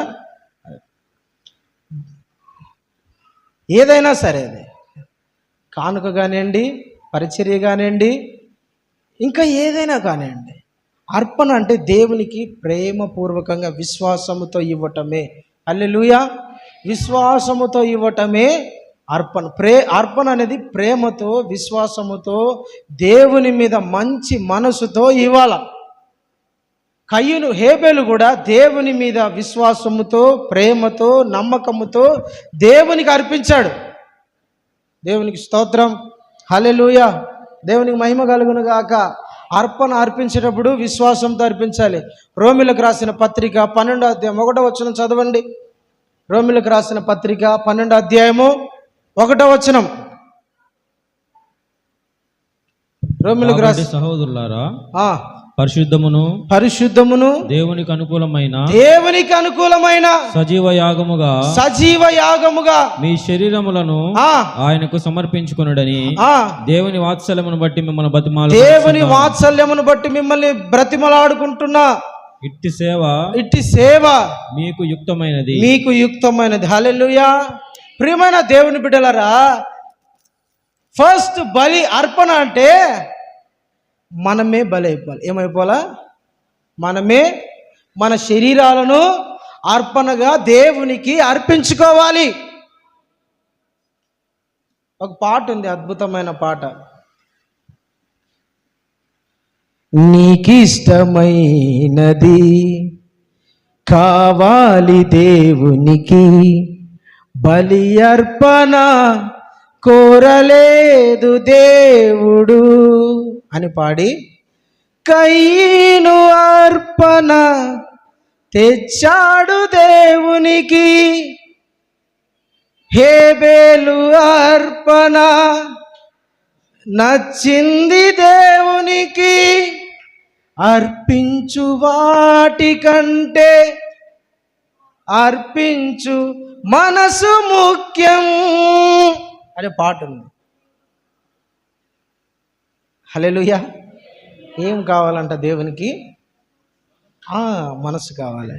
[SPEAKER 1] ఏదైనా సరే, అది కానుక కానివ్వండి, పరిచర్య కానివ్వండి, ఇంకా ఏదైనా కానివ్వండి, అర్పణ అంటే దేవునికి ప్రేమపూర్వకంగా విశ్వాసముతో ఇవ్వటమే. హల్లెలూయా. విశ్వాసముతో ఇవ్వటమే అర్పణ. అర్పణ అనేది ప్రేమతో, విశ్వాసముతో, దేవుని మీద మంచి మనసుతో ఇవ్వాల. కయ్యూను, హేబేలు కూడా దేవుని మీద విశ్వాసముతో, ప్రేమతో, నమ్మకముతో దేవునికి అర్పించాడు. దేవునికి స్తోత్రం. హల్లెలూయా. దేవునికి మహిమ కలుగును గాక. అర్పణ అర్పించేటప్పుడు విశ్వాసంతో అర్పించాలి. రోమిలకు రాసిన పత్రిక 12వ అధ్యాయం 1వ వచనం చదవండి. రోమిలకు రాసిన పత్రిక 12వ అధ్యాయము 1వ వచనం. రోమిలకు రాసిన
[SPEAKER 2] సహోదరులారా, పరిశుద్ధమును దేవునికి అనుకూలమైన సజీవ యాగముగా మీ శరీరములను ఆయనకు సమర్పించుకొనుడని దేవుని వాత్సల్యమును బట్టి మిమ్మల్ని బ్రతిమలాడుకుంటున్నా. ఇట్టి సేవ మీకు యుక్తమైనది. హల్లెలూయా. ప్రియమైన దేవుని బిడ్డలారా, ఫస్ట్ బలి అర్పణ అంటే మనమే బలి అయిపోవాలి. ఏమైపోవాలా? మనమే మన శరీరాలను అర్పణగా దేవునికి అర్పించుకోవాలి. ఒక పాట ఉంది, అద్భుతమైన పాట. నీకిష్టమైనది కావాలి దేవునికి, బలి అర్పణ కోరలేదు దేవుడు అని పాడి, కయ్యను అర్పణ తెచ్చాడు దేవునికి, హేబేలు అర్పణ నచ్చింది దేవునికి, అర్పించు వాటి కంటే అర్పించు మనసు ముఖ్యం అనే పాట ఉంది. హల్లెలూయా. ఏం కావాలంట దేవునికి? మనసు కావాలి.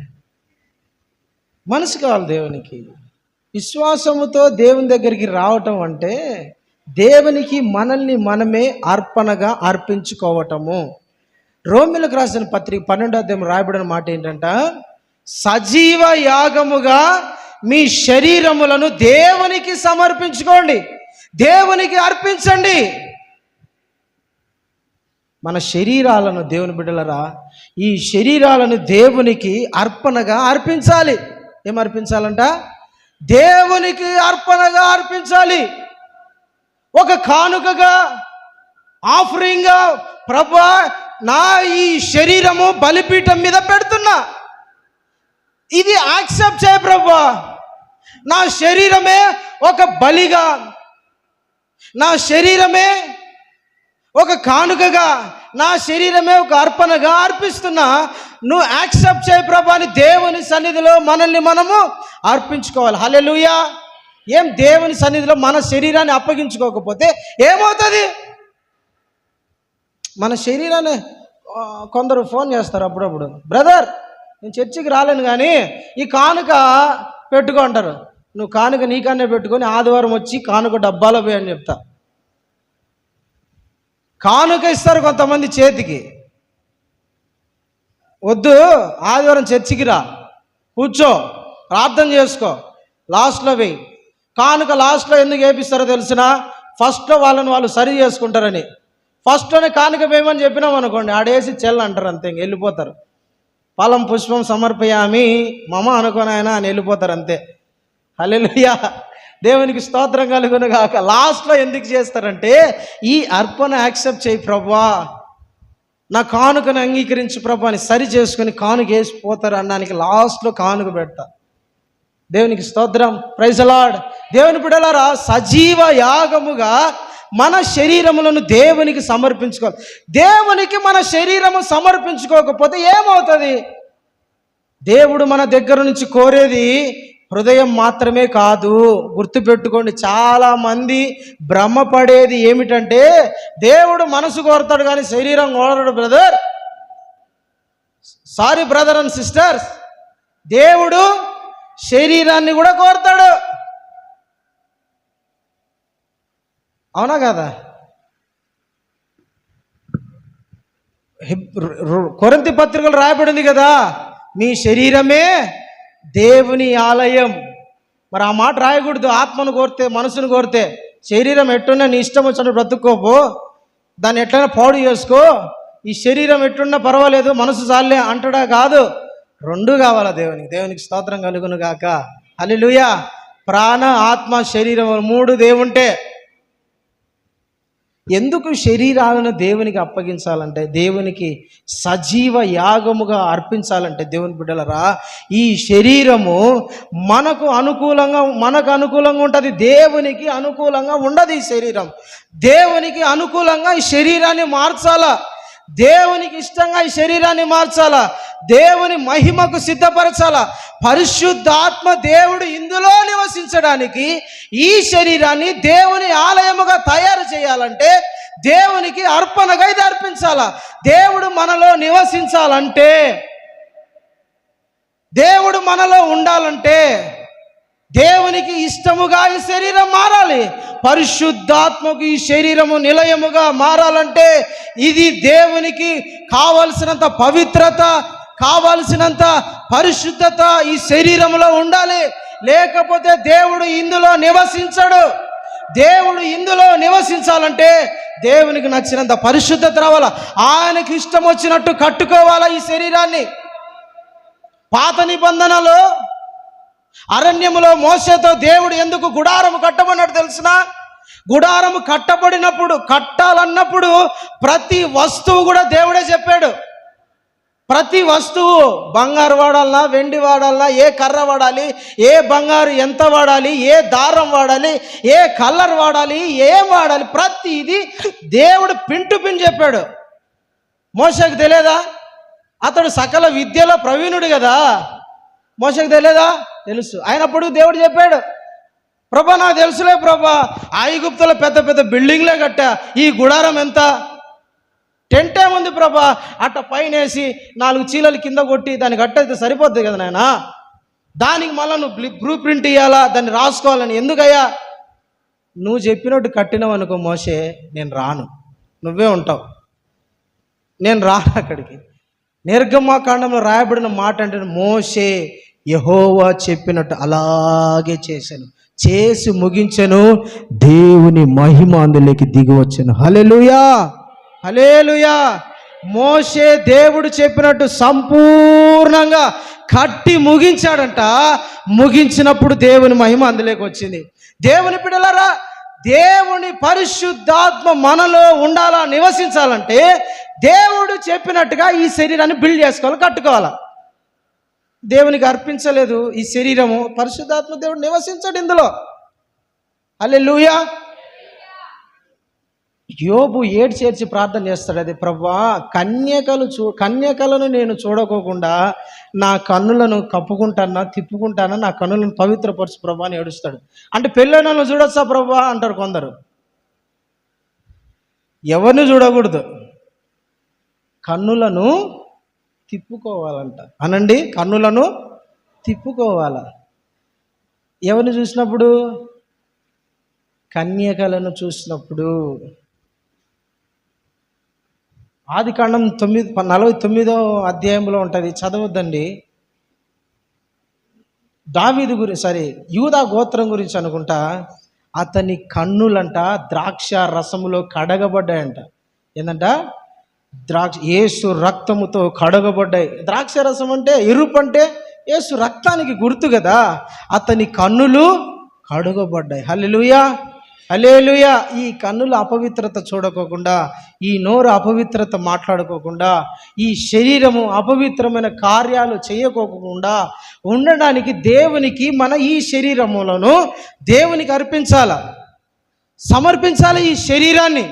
[SPEAKER 2] మనసు కావాలి దేవునికి. విశ్వాసముతో దేవుని దగ్గరికి రావటం అంటే దేవునికి మనల్ని మనమే అర్పణగా అర్పించుకోవటము. రోమిలకు రాసిన పత్రిక 12వ అధ్యాయం రాయబడిన మాట ఏంటంట, సజీవ యాగముగా మీ శరీరములను దేవునికి సమర్పించుకోండి, దేవునికి అర్పించండి. మన శరీరాలను, దేవుని బిడ్డలరా, ఈ శరీరాలను దేవునికి అర్పణగా అర్పించాలి. ఏం అర్పించాలంట? దేవునికి అర్పణగా అర్పించాలి. ఒక కానుకగా, ఆఫరింగ్గా, ప్రభువా నా ఈ శరీరము బలిపీఠం మీద పెడుతున్నా, ఇది యాక్సెప్ట్ చేయ ప్రభువా. నా శరీరమే ఒక బలిగా, నా శరీరమే ఒక కానుకగా, నా శరీరమే ఒక అర్పణగా అర్పిస్తున్నా, నువ్వు యాక్సెప్ట్ చేయ ప్రభు అని దేవుని సన్నిధిలో మనల్ని మనము అర్పించుకోవాలి. హల్లెలూయా. ఏం దేవుని సన్నిధిలో మన శరీరాన్ని అప్పగించుకోకపోతే ఏమవుతుంది? మన శరీరాన్ని కొందరు ఫోన్ చేస్తారు అప్పుడప్పుడు, బ్రదర్ నేను చర్చికి రాలేను కానీ ఈ కానుక పెట్టుకో అంటారు. నువ్వు కానుక నీకన్నే పెట్టుకొని ఆదివారం వచ్చి కానుక డబ్బాలో పోయి అని చెప్తా. కానుక ఇస్తారు కొంతమంది చేతికి, వద్దు ఆదివారం చర్చికి రా, కూర్చో, ప్రార్థన చేసుకో, లాస్ట్లో వేయి. కానుక లాస్ట్లో ఎందుకు వేపిస్తారో తెలిసిన? ఫస్ట్లో వాళ్ళు సరి చేసుకుంటారని. ఫస్ట్లోనే కానుక వేయమని చెప్పినాం అనుకోండి, ఆడేసి చెల్లు అంటారు, అంతే, ఇంక వెళ్ళిపోతారు. ఫలం పుష్పం సమర్పయామి మమ అనుకోనాయన అని వెళ్ళిపోతారు, అంతే. హల్లెలూయా.
[SPEAKER 1] దేవునికి స్తోత్రం కలుగును గాక. లాస్ట్లో ఎందుకు చేస్తారంటే, ఈ అర్పణ యాక్సెప్ట్ చేయి ప్రభువా, నా కానుకను అంగీకరించి ప్రభు అని సరి చేసుకుని కానుక వేసిపోతారు అనడానికి లాస్ట్లో కానుక పెడతా. దేవునికి స్తోత్రం, ప్రైజ్ ది లార్డ్. దేవుని బిడ్డలారా, సజీవ యాగముగా మన శరీరములను దేవునికి సమర్పించుకోవాలి. దేవునికి మన శరీరము సమర్పించుకోకపోతే ఏమవుతుంది? దేవుడు మన దగ్గర నుంచి కోరేది హృదయం మాత్రమే కాదు. గుర్తుపెట్టుకోండి, చాలామంది భ్రమపడేది ఏమిటంటే, దేవుడు మనసు కోరతాడు కానీ శరీరం కోరడు. Brother, sorry brother and sisters, దేవుడు శరీరాన్ని కూడా కోరతాడు. అవునా కదా? కొరింథీ పత్రికలు రాయబడింది కదా, మీ శరీరమే దేవుని ఆలయం. మరి ఆ మాట రాయకూడదు. ఆత్మను కోరితే, మనసును కోరితే, శరీరం ఎట్టున్నా నీ ఇష్టం వచ్చినట్టు బ్రతుక్కోపో, దాన్ని ఎట్లయినా పాడు చేసుకో, ఈ శరీరం ఎట్టున్నా పర్వాలేదు, మనసు చాలే అంటడా కాదు. రెండు కావాలా దేవునికి. దేవునికి స్తోత్రం కలుగును గాక. హల్లెలూయా. ప్రాణ, ఆత్మ, శరీరం, మూడు దేవుంటే ఎందుకు శరీరాలను దేవునికి అప్పగించాలంటే, దేవునికి సజీవ యాగముగా అర్పించాలంటే, దేవుని బిడ్డలరా, ఈ శరీరము మనకు అనుకూలంగా ఉంటుంది, దేవునికి అనుకూలంగా ఉండదు. ఈ శరీరం దేవునికి అనుకూలంగా ఈ శరీరాన్ని మార్చాలా, దేవునికి ఇష్టంగా ఈ శరీరాన్ని మార్చాలా, దేవుని మహిమకు సిద్ధపరచాలా. పరిశుద్ధాత్మ దేవుడు ఇందులో నివసించడానికి ఈ శరీరాన్ని దేవుని ఆలయముగా తయారు చేయాలంటే, దేవునికి అర్పణగా ఇది అర్పించాలా. దేవుడు మనలో నివసించాలంటే, దేవుడు మనలో ఉండాలంటే, దేవునికి ఇష్టముగా ఈ శరీరం మారాలి. పరిశుద్ధాత్మకు ఈ శరీరము నిలయముగా మారాలంటే, ఇది దేవునికి కావలసినంత పవిత్రత, కావలసినంత పరిశుద్ధత ఈ శరీరంలో ఉండాలి. లేకపోతే దేవుడు ఇందులో నివసించడు. దేవుడు ఇందులో నివసించాలంటే దేవునికి నచ్చినంత పరిశుద్ధత రావాలా. ఆయనకి ఇష్టం వచ్చినట్టు కట్టుకోవాలా ఈ శరీరాన్ని. పాత నిబంధనలో అరణ్యములో మోసేతో దేవుడు ఎందుకు గుడారము కట్టమన్నాడు తెలిసిన? గుడారము కట్టాలన్నప్పుడు ప్రతి వస్తువు కూడా దేవుడే చెప్పాడు. ప్రతి వస్తువు, బంగారు వాడాలన్నా, వెండి వాడాలన్నా, ఏ కర్ర వాడాలి, ఏ బంగారు ఎంత వాడాలి, ఏ దారం వాడాలి, ఏ కలర్ వాడాలి, ఏం వాడాలి, ప్రతిది దేవుడు పిన్ టు పిన్ చెప్పాడు. మోషేకు తెలియదా? అతడు సకల విద్యలో ప్రవీణుడు కదా. మోషేకు తెలియదా? తెలుసు. అయినప్పుడు దేవుడు చెప్పాడు, ప్రభా నాకు తెలుసులే ప్రభా, ఐగుప్తులో పెద్ద పెద్ద బిల్డింగ్లే కట్టా, ఈ గుడారం ఎంత, టెంట్ ఏముంది ప్రభా, అట్ట పైన వేసి 4 చీలలు కింద కొట్టి దాన్ని కట్టయితే సరిపోద్ది కదా నాయన, దానికి మళ్ళీ నువ్వు బ్లూ ప్రింట్ ఇవ్వాలా, దాన్ని రాసుకోవాలని. ఎందుకయ్యా? నువ్వు చెప్పినట్టు కట్టినావు అనుకో మోషే, నేను రాను, నువ్వే ఉంటావు, నేను రాను అక్కడికి. నిర్గమాకాండంలో రాయబడిన మాట అంటే, మోషే యెహోవా చెప్పినట్టు అలాగే చేసి ముగించెను, దేవుని మహిమ అందులోకి దిగి వచ్చెను. హల్లెలూయా, హల్లెలూయా. మోషే దేవుడు చెప్పినట్టు సంపూర్ణంగా కట్టి ముగించాడంట. ముగించినప్పుడు దేవుని మహిమ అందులోకి వచ్చింది. దేవుని బిడ్డలారా, దేవుని పరిశుద్ధాత్మ మనలో ఉండాలా, నివసించాలంటే దేవుడు చెప్పినట్టుగా ఈ శరీరాన్ని బిల్డ్ చేసుకోవాలి, కట్టుకోవాలా. దేవునికి అర్పించలేదు ఈ శరీరము, పరిశుద్ధాత్మ దేవుడు నివసించాడు ఇందులో. హల్లెలూయా. యోబు చేర్చి ప్రార్థన చేస్తాడు, అది ప్రభువా కన్యకలను నేను చూడకోకుండా నా కన్నులను కప్పుకుంటానా, తిప్పుకుంటానా, నా కన్నులను పవిత్రపరచు ప్రభువా అని ఏడుస్తాడు. అంటే పెళ్ళైన వాళ్ళని చూడొచ్చా ప్రభువా అంటారు కొందరు. ఎవరిని చూడకూడదు, కన్నులను తిప్పుకోవాలంట. అనండి, కన్నులను తిప్పుకోవాలా. ఎవరిని చూసినప్పుడు? కన్యకలను చూసినప్పుడు. ఆదికాండం 49వ అధ్యాయంలో ఉంటుంది, చదవద్దండి. యూదా గోత్రం గురించి అనుకుంటా. అతని కన్నులంట ద్రాక్ష రసములో కడగబడ్డాయంట. ఏంటంట? యేసు రక్తముతో కడగబడ్డాయి. ద్రాక్ష రసం అంటే, ఎరుపు అంటే యేసు రక్తానికి గుర్తు కదా. అతని కన్నులు కడుగబడ్డాయి. హల్లెలూయా, హల్లెలూయా. ఈ కన్నుల అపవిత్రత చూడకోకుండా, ఈ నోరు అపవిత్రత మాట్లాడుకోకుండా, ఈ శరీరము అపవిత్రమైన కార్యాలు చేయకోకుండా ఉండడానికి దేవునికి మన ఈ శరీరములను దేవునికి సమర్పించాలి ఈ శరీరాన్ని.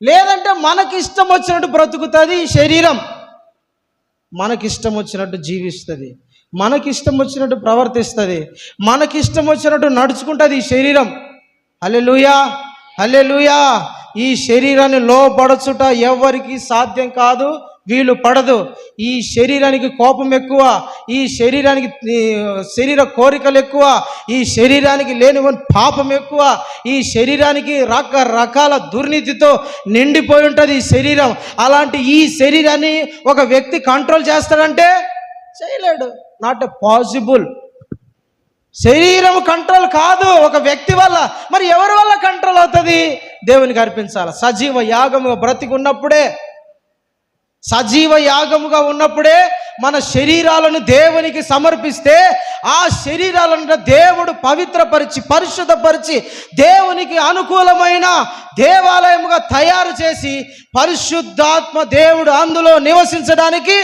[SPEAKER 1] లేదంటే మనకిష్టం వచ్చినట్టు బ్రతుకుతుంది ఈ శరీరం, మనకిష్టం వచ్చినట్టు జీవిస్తుంది, మనకిష్టం వచ్చినట్టు ప్రవర్తిస్తుంది, మనకిష్టం వచ్చినట్టు నడుచుకుంటుంది ఈ శరీరం. హల్లెలూయా, హల్లెలూయా. ఈ శరీరాన్ని లోపరచుట ఎవరికి సాధ్యం కాదు, వీలు పడదు. ఈ శరీరానికి కోపం ఎక్కువ, ఈ శరీరానికి శరీర కోరికలు ఎక్కువ, ఈ శరీరానికి లేనివని పాపం ఎక్కువ, ఈ శరీరానికి రకరకాల దుర్నీతితో నిండిపోయి ఉంటుంది ఈ శరీరం. అలాంటి ఈ శరీరాన్ని ఒక వ్యక్తి కంట్రోల్ చేస్తాడంటే చేయలేడు. Not a possible. శరీరం కంట్రోల్ కాదు ఒక వ్యక్తి వల్ల. మరి ఎవరి వల్ల కంట్రోల్ అవుతుంది? దేవునికి అర్పించాలి. సజీవ యాగముగా బ్రతికున్నప్పుడే, సజీవ యాగముగా ఉన్నప్పుడే మన శరీరాలను దేవునికి సమర్పిస్తే ఆ శరీరాలను దేవుడు పవిత్రపరిచి పరిశుద్ధపరిచి దేవునికి అనుకూలమైన దేవాలయముగా తయారు చేసి పరిశుద్ధాత్మ దేవుడు అందులో నివసించడానికి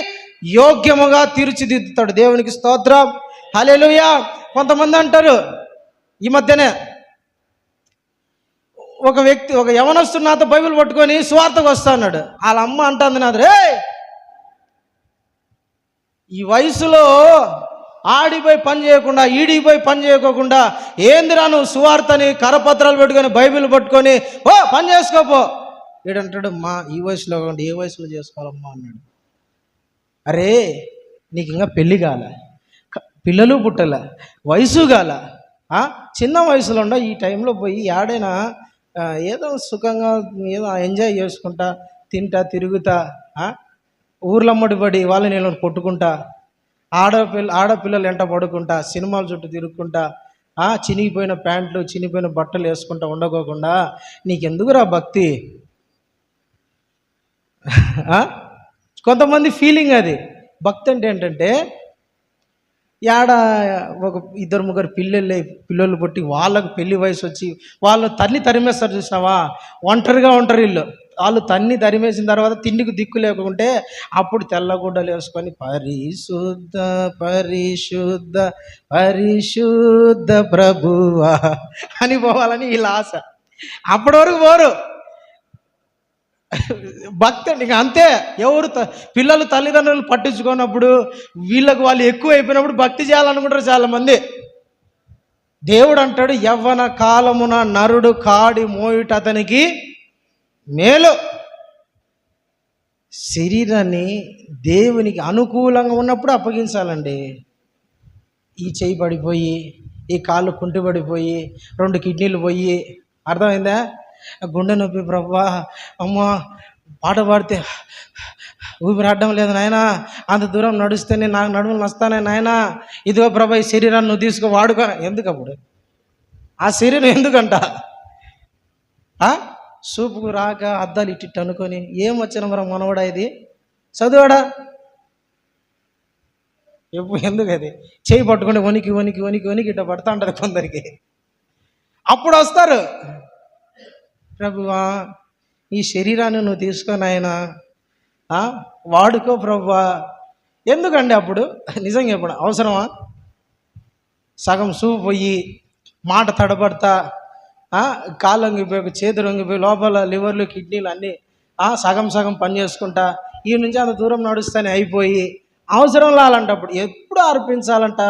[SPEAKER 1] యోగ్యముగా తీర్చిదిద్దుతాడు. దేవునికి స్తోత్రం, హల్లెలూయా. కొంతమంది అంటారు, ఈ మధ్యనే ఒక వ్యక్తి, ఒక యవనస్తుడు నాతో బైబిల్ పట్టుకొని సువార్తకు వస్తా అన్నాడు. వాళ్ళ అమ్మ అంటుంది నాది, రే ఈ వయసులో ఆడిపోయి పని చేయకుండా ఈడిపోయి పని చేయకోకుండా ఏందిరా నువ్వు సువార్తని కరపత్రాలు పెట్టుకొని బైబిల్ పట్టుకొని ఓ పని చేసుకోపో. వీడంటాడు, మా ఈ వయసులో కాకుండా ఏ వయసులో చేసుకోవాలమ్మా అన్నాడు. అరే నీకు ఇంకా పెళ్ళి కాల, పిల్లలు పుట్టల, వయసు కాల, చిన్న వయసులో ఉండ ఈ టైంలో పోయి ఆడైనా ఏదో సుఖంగా ఏదో ఎంజాయ్ చేసుకుంటా, తింటా, తిరుగుతా, ఊర్లమ్మడి పడి వాళ్ళని నేను కొట్టుకుంటా, ఆడపిల్లలు ఎంట పడుకుంటా, సినిమాల చుట్టూ తిరుగుకుంటా, చినిగిపోయిన ప్యాంట్లు చినిగిపోయిన బట్టలు వేసుకుంటా ఉండకోకుండా నీకెందుకురా భక్తి? కొంతమంది ఫీలింగ్ అది. భక్తి అంటే ఏంటంటే యాడ ఒక ఇద్దరు ముగ్గురు పిల్లలు పుట్టి వాళ్ళకు పెళ్లి వయసు వచ్చి వాళ్ళు తన్ని తరిమేస్తారు చూసినావా, ఒంటరిగా ఉంటారు వీళ్ళు. వాళ్ళు తన్ని తరిమేసిన తర్వాత తిండికి దిక్కు లేకుంటే అప్పుడు తెల్లగుడ్డలు వేసుకొని పరిశుద్ధ పరిశుద్ధ పరిశుద్ధ ప్రభువా అని పోవాలని వీళ్ళ ఆశ. అప్పటి వరకు పోరు. భక్తి అంటే ఇక అంతే. ఎవరు పిల్లలు తల్లిదండ్రులు పట్టించుకున్నప్పుడు వీళ్ళకు వాళ్ళు ఎక్కువ అయిపోయినప్పుడు భక్తి చేయాలనుకుంటారు చాలామంది. దేవుడు అంటాడు, యవ్వన కాలమున నరుడు కాడి మోయుట అతనికి మేలు. శరీరాన్ని దేవునికి అనుకూలంగా ఉన్నప్పుడు అప్పగించాలండి. ఈ చెయ్యి పడిపోయి, ఈ కాళ్ళు కుంటి పడిపోయి, 2 కిడ్నీలు పోయి, అర్థమైందా? గుండె నొప్పి, ప్రభువా అమ్మా పాట పాడితే ఊపిరాడడం లేదు నాయనా, అంత దూరం నడుస్తేనే నాకు నడుములు నస్తానే నాయనా, ఇదిగో ప్రభా ఈ శరీరాన్ని నువ్వు తీసుకో వాడుకో. ఎందుకప్పుడు ఆ శరీరం ఎందుకంట? సూపుకు రాక అద్దాలు ఇట్టి అనుకొని ఏం వచ్చిన మరి మనవడా ఇది చదువాడా ఎప్పుడు ఎందుకు అది చేయి పట్టుకుంటే వణికి వణికి వణికి వణికి ఇట్లా పడుతూ ఉంటుంది కొందరికి. అప్పుడు వస్తారు, ప్రభువా ఈ శరీరాన్ని నువ్వు తీసుకొని ఆయన వాడుకో ప్రభువా. ఎందుకండి అప్పుడు? నిజంగా ఇప్పుడు అవసరమా? సగం సూపు పోయి, మాట తడబడతా, కాళ్ళు వంగిపోయి, చేతులు వంగిపోయి, లోపల లివర్లు కిడ్నీలు అన్నీ సగం సగం పని చేసుకుంటా ఈ నుంచి అంత దూరం నడుస్తానే అయిపోయి అవసరం లాలంటప్పుడు ఎప్పుడు అర్పించాలంట?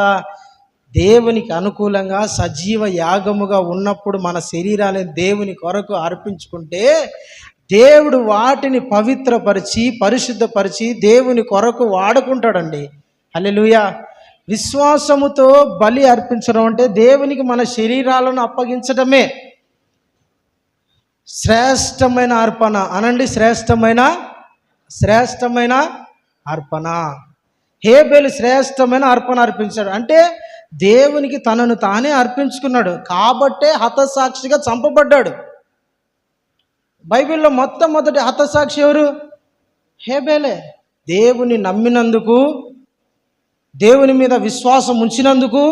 [SPEAKER 1] దేవునికి అనుకూలంగా సజీవ యాగముగా ఉన్నప్పుడు మన శరీరాన్ని దేవుని కొరకు అర్పించుకుంటే దేవుడు వాటిని పవిత్రపరిచి పరిశుద్ధపరిచి దేవుని కొరకు వాడుకుంటాడండి. హల్లెలూయా. విశ్వాసముతో బలి అర్పించడం అంటే దేవునికి మన శరీరాలను అప్పగించడమే. శ్రేష్టమైన అర్పణ అనండి, శ్రేష్టమైన అర్పణ. హేబేలు శ్రేష్టమైన అర్పణ అర్పించాడు. అంటే దేవునికి తనను తానే అర్పించుకున్నాడు కాబట్టే హతసాక్షిగా చంపబడ్డాడు. బైబిల్లో మొట్టమొదటి హతసాక్షి ఎవరు? హేబేలే. దేవుని నమ్మినందుకు, దేవుని మీద విశ్వాసం ఉంచినందుకు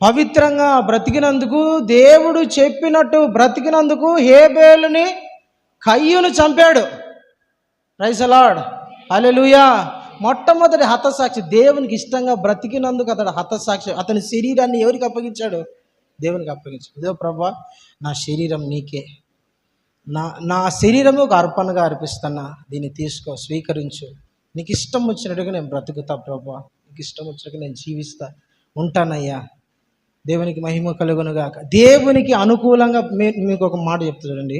[SPEAKER 1] పవిత్రంగా బ్రతికినందుకు, దేవుడు చెప్పినట్టు బ్రతికినందుకు హేబేలుని కయ్యూను చంపాడు. ప్రైజ్ ది లార్డ్, హల్లెలూయా. మొట్టమొదటి హతసాక్షి, దేవునికి ఇష్టంగా బ్రతికినందుకు అతడు హతసాక్షి. అతని శరీరాన్ని ఎవరికి అప్పగించాడు? దేవునికి అప్పగించాడు. ఇదో ప్రభువా, నా శరీరం నీకే, నా శరీరము ఒక అర్పణగా అర్పిస్తున్నా, దీన్ని తీసుకో, స్వీకరించు. నీకు ఇష్టం వచ్చినట్టుగా నేను బ్రతుకుతా ప్రభువా, నీకు ఇష్టం వచ్చినట్టుగా నేను జీవిస్తా, ఉంటానయ్యా. దేవునికి మహిమ కలుగునుగాక. దేవునికి అనుకూలంగా మీకు ఒక మాట చెప్తా చూడండి.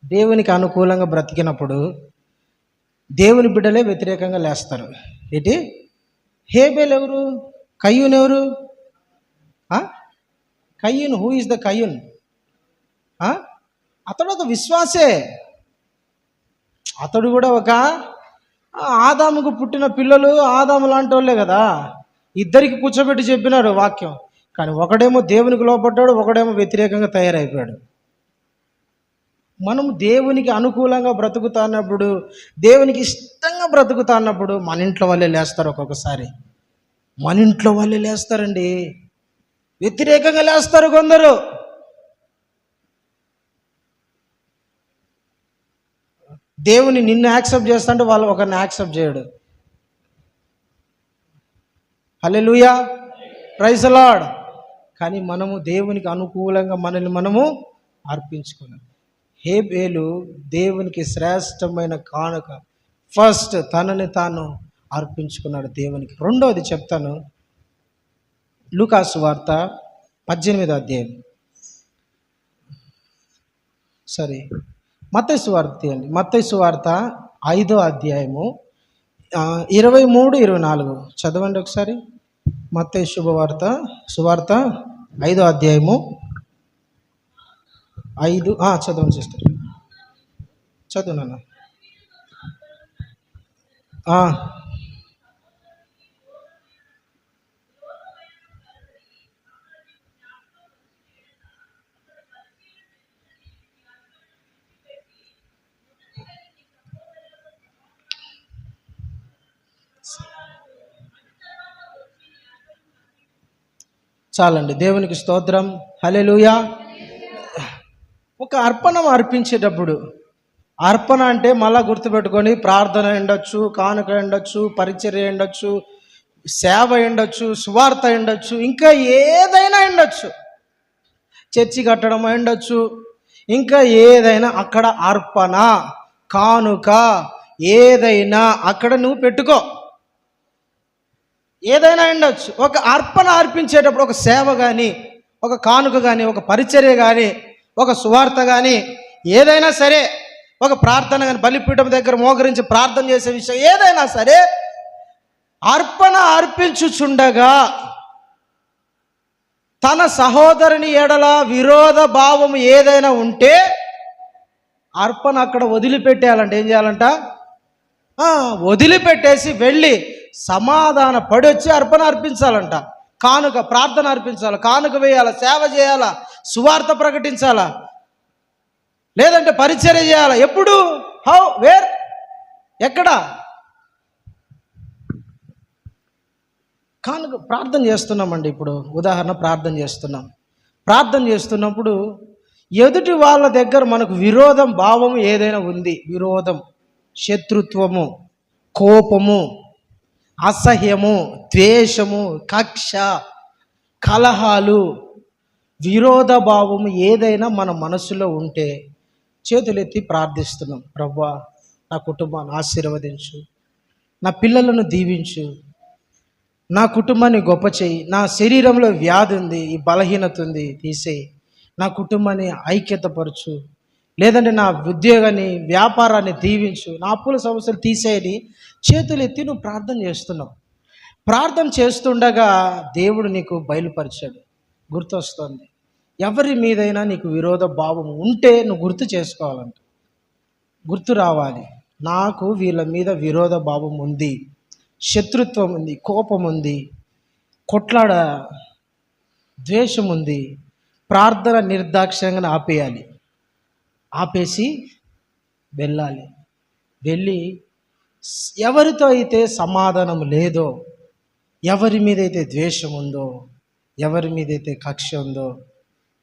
[SPEAKER 1] దేవునికి అనుకూలంగా బ్రతికినప్పుడు దేవుని బిడ్డలే వ్యతిరేకంగా లేస్తారు. ఏంటి? హేబేల్ ఎవరు? కయ్యూన్ ఎవరు? కయ్యూన్, హూ ఇస్ ద కయ్యూన్? అతడు ఒక విశ్వాసే. అతడు కూడా ఒక ఆదాముకు పుట్టిన పిల్లలు ఆదాము లాంటి వాళ్ళే కదా. ఇద్దరికి కూర్చోబెట్టి చెప్పినాడు వాక్యం. కానీ ఒకడేమో దేవునికి లోపడ్డాడు, ఒకడేమో వ్యతిరేకంగా తయారైపోయాడు. మనం దేవునికి అనుకూలంగా బ్రతుకుతున్నప్పుడు, దేవునికి ఇష్టంగా బ్రతుకుతున్నప్పుడు మన ఇంట్లో వాళ్ళే లేస్తారు. ఒక్కొక్కసారి మన ఇంట్లో వాళ్ళే లేస్తారండి, వ్యతిరేకంగా లేస్తారు కొందరు. దేవుని నిన్ను యాక్సెప్ట్ చేస్తాంటే వాళ్ళు ఒకరిని యాక్సెప్ట్ చేయడు. హల్లెలూయా, ప్రైజ్ ది లార్డ్. కానీ మనము దేవునికి అనుకూలంగా మనల్ని మనము అర్పించుకున్నాం. హేబేలు దేవునికి శ్రేష్టమైన కానుక, ఫస్ట్ తనని తాను అర్పించుకున్నాడు దేవునికి. రెండోది చెప్తాను, లూకాసు వార్త 18వ అధ్యాయం, మత్తయి సువార్త తీయండి. మత్తయి సువార్త 5వ అధ్యాయము 23-24 చదవండి ఒకసారి. మత్తయి సువార్త 5వ అధ్యాయము 5. చదవండి సిస్టర్, చదువు నాన్న. చాలండి, దేవునికి స్తోత్రం, హల్లెలూయా. ఒక అర్పణ అర్పించేటప్పుడు, అర్పణ అంటే మళ్ళా గుర్తుపెట్టుకొని, ప్రార్థన ఉండొచ్చు, కానుక ఉండొచ్చు, పరిచర్య ఉండొచ్చు, సేవ ఉండొచ్చు, సువార్త ఉండొచ్చు, ఇంకా ఏదైనా ఉండొచ్చు, చర్చి కట్టడం ఉండొచ్చు, ఇంకా ఏదైనా. అక్కడ అర్పణ, కానుక ఏదైనా అక్కడ నువ్వు పెట్టుకో, ఏదైనా ఉండొచ్చు. ఒక అర్పణ అర్పించేటప్పుడు, ఒక సేవ కానీ, ఒక కానుక కానీ, ఒక పరిచర్య కానీ, ఒక సువార్త కానీ, ఏదైనా సరే, ఒక ప్రార్థన కానీ, బలిపీఠం దగ్గర మోకరించి ప్రార్థన చేసే విషయం ఏదైనా సరే, అర్పణ అర్పించుచుండగా తన సహోదరుని ఎడల విరోధ భావం ఏదైనా ఉంటే అర్పణ అక్కడ వదిలిపెట్టేయాలంట. ఏం చేయాలంట? వదిలిపెట్టేసి వెళ్ళి సమాధాన పడొచ్చి అర్పణ అర్పించాలంట. కానుక, ప్రార్థన అర్పించాలి, కానుక వేయాలా, సేవ చేయాలా, సువార్త ప్రకటించాలా, లేదంటే పరిచర్య చేయాలా. ఎప్పుడు? హౌ, వేర్, ఎక్కడ? కానుక ప్రార్థన చేస్తున్నామండి. ఇప్పుడు ఉదాహరణ, ప్రార్థన చేస్తున్నప్పుడు ఎదుటి వాళ్ళ దగ్గర మనకు విరోధం భావం ఏదైనా ఉంది, విరోధం, శత్రుత్వము, కోపము, అసహ్యము, ద్వేషము, కక్ష, కలహాలు, విరోధ భావము ఏదైనా మన మనసులో ఉంటే చేతులెత్తి ప్రార్థిస్తున్నాం. ప్రభువా, నా కుటుంబాన్ని ఆశీర్వదించు, నా పిల్లలను దీవించు, నా కుటుంబాన్ని గొప్ప చేయి, నా శరీరంలో వ్యాధి ఉంది, ఈ బలహీనత ఉంది, తీసేయి, నా కుటుంబాన్ని ఐక్యతపరచు, లేదంటే నా ఉద్యోగాన్ని, వ్యాపారాన్ని దీవించు, నా అప్పుల సమస్యలు తీసేయని చేతులు ఎత్తి నువ్వు ప్రార్థన చేస్తున్నావు. ప్రార్థన చేస్తుండగా దేవుడు నీకు బయలుపరిచాడు, గుర్తొస్తుంది. ఎవరి మీదైనా నీకు విరోధ భావం ఉంటే నువ్వు గుర్తు చేసుకోవాలంట, గుర్తు రావాలి. నాకు వీళ్ళ మీద విరోధ భావం ఉంది, శత్రుత్వం ఉంది, కోపం ఉంది, కొట్లాడ, ద్వేషం ఉంది. ప్రార్థన నిర్దాక్ష్యంగా ఆపేయాలి, ఆపేసి వెళ్ళాలి. వెళ్ళి ఎవరితో అయితే సమాధానం లేదో, ఎవరి మీద అయితే ద్వేషం ఉందో, ఎవరి మీదైతే కక్ష ఉందో,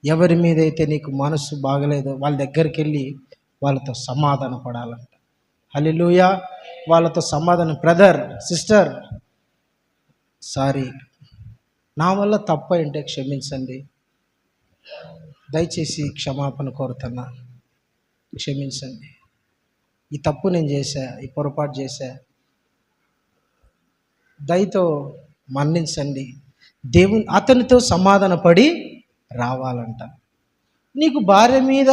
[SPEAKER 1] ఎవరి మీదైతే నీకు మనసు బాగలేదో వాళ్ళ దగ్గరికి వెళ్ళి వాళ్ళతో సమాధాన పడాలంట. హల్లెలూయా. వాళ్ళతో సమాధానం, బ్రదర్ సిస్టర్ సారీ, నా వల్ల తప్పు అంటే క్షమించండి, దయచేసి క్షమాపణ కోరుతున్నా, క్షమించండి, ఈ తప్పు నేను చేశా, ఈ పొరపాటు చేశా, దయతో మన్నించండి, దేవుని అతనితో సమాధాన పడి రావాలంట. నీకు భార్య మీద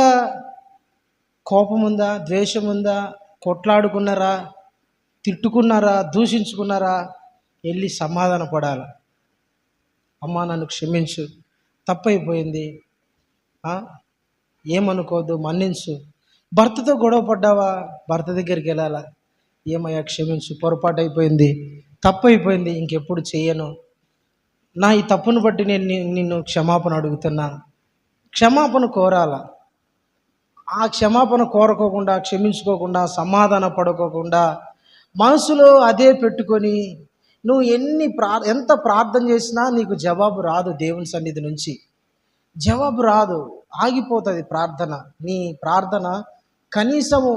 [SPEAKER 1] కోపం ఉందా, ద్వేషం ఉందా, కొట్లాడుకున్నారా, తిట్టుకున్నారా, దూషించుకున్నారా, వెళ్ళి సమాధాన పడాల. అమ్మా నన్ను క్షమించు, తప్పైపోయింది, ఏమనుకోవద్దు, మన్నించు. భర్తతో గొడవ పడ్డావా, భర్త దగ్గరికి వెళ్ళాలా, ఏమయ్యా క్షమించు, పొరపాటు అయిపోయింది, తప్పు అయిపోయింది, ఇంకెప్పుడు చేయను, నా ఈ తప్పును బట్టి నేను నిన్ను క్షమాపణ అడుగుతున్నా, క్షమాపణ కోరాల. ఆ క్షమాపణ కోరుకోకుండా, క్షమించుకోకుండా, సమాధాన పడుకోకుండా మనసులో అదే పెట్టుకొని నువ్వు ఎంత ప్రార్థన చేసినా నీకు జవాబు రాదు. దేవుని సన్నిధి నుంచి జవాబు రాదు, ఆగిపోతుంది ప్రార్థన. నీ ప్రార్థన కనీసము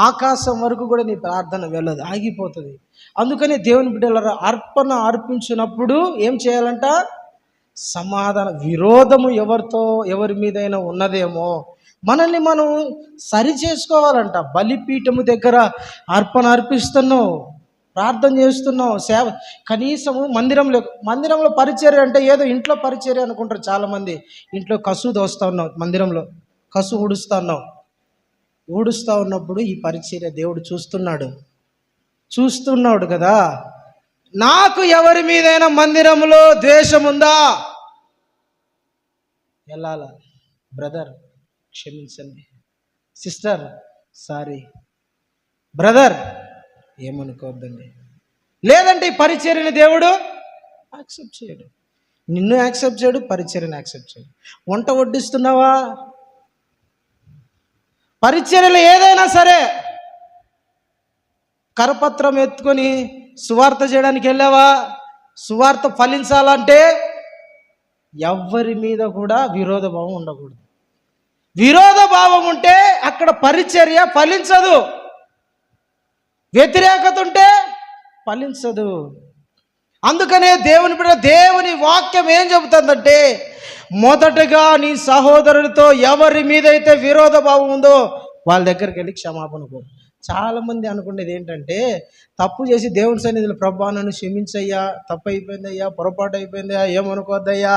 [SPEAKER 1] ఆకాశం వరకు కూడా నీ ప్రార్థన వెళ్ళదు, ఆగిపోతుంది. అందుకని దేవుని బిడ్డలారా, అర్పణ అర్పించినప్పుడు ఏం చేయాలంట, సమాధాన. విరోధము ఎవరి మీదైనా ఉన్నదేమో మనల్ని మనం సరి చేసుకోవాలంట. బలిపీఠము దగ్గర అర్పణ అర్పిస్తున్నావు, ప్రార్థన చేస్తున్నావు, సేవ, కనీసము మందిరంలో పరిచర్య అంటే ఏదో ఇంట్లో పరిచర్య అనుకుంటారు చాలామంది. ఇంట్లో కసు దోస్తా ఉన్నావు, మందిరంలో కసు ఊడుస్తూ ఉన్నప్పుడు ఈ పరిచర్య దేవుడు చూస్తున్నాడు కదా. నాకు ఎవరి మీదైనా మందిరంలో ద్వేషం ఉందా, వెళ్ళాల, బ్రదర్ క్షమించండి, సిస్టర్ సారీ, బ్రదర్ ఏమనుకోవద్దండి. లేదంటే ఈ పరిచర్యని దేవుడు యాక్సెప్ట్ చేయడు, నిన్ను యాక్సెప్ట్ చేయడు, పరిచర్యని యాక్సెప్ట్ చేయడు. వంట వడ్డిస్తున్నావా, పరిచర్యలు ఏదైనా సరే, కరపత్రం ఎత్తుకొని సువార్త చేయడానికి వెళ్ళావా, సువార్త ఫలించాలంటే ఎవరి మీద కూడా విరోధ భావం ఉండకూడదు. విరోధ భావం ఉంటే అక్కడ పరిచర్య ఫలించదు, వ్యతిరేకత ఉంటే ఫలించదు. అందుకనే దేవుని వాక్యం ఏం చెబుతుందంటే, మొదటగా నీ సహోదరుడితో ఎవరి మీదైతే విరోధ భావం ఉందో వాళ్ళ దగ్గరికి వెళ్ళి క్షమాపణ కోరు. చాలామంది అనుకునేది ఏంటంటే, తప్పు చేసి దేవుని సన్నిధిలో ప్రభా నన్ను క్షమించయ్యా, తప్పు అయిపోయిందయ్యా, పొరపాటు అయిపోయిందయ్యా, ఏమనుకోవద్దయ్యా,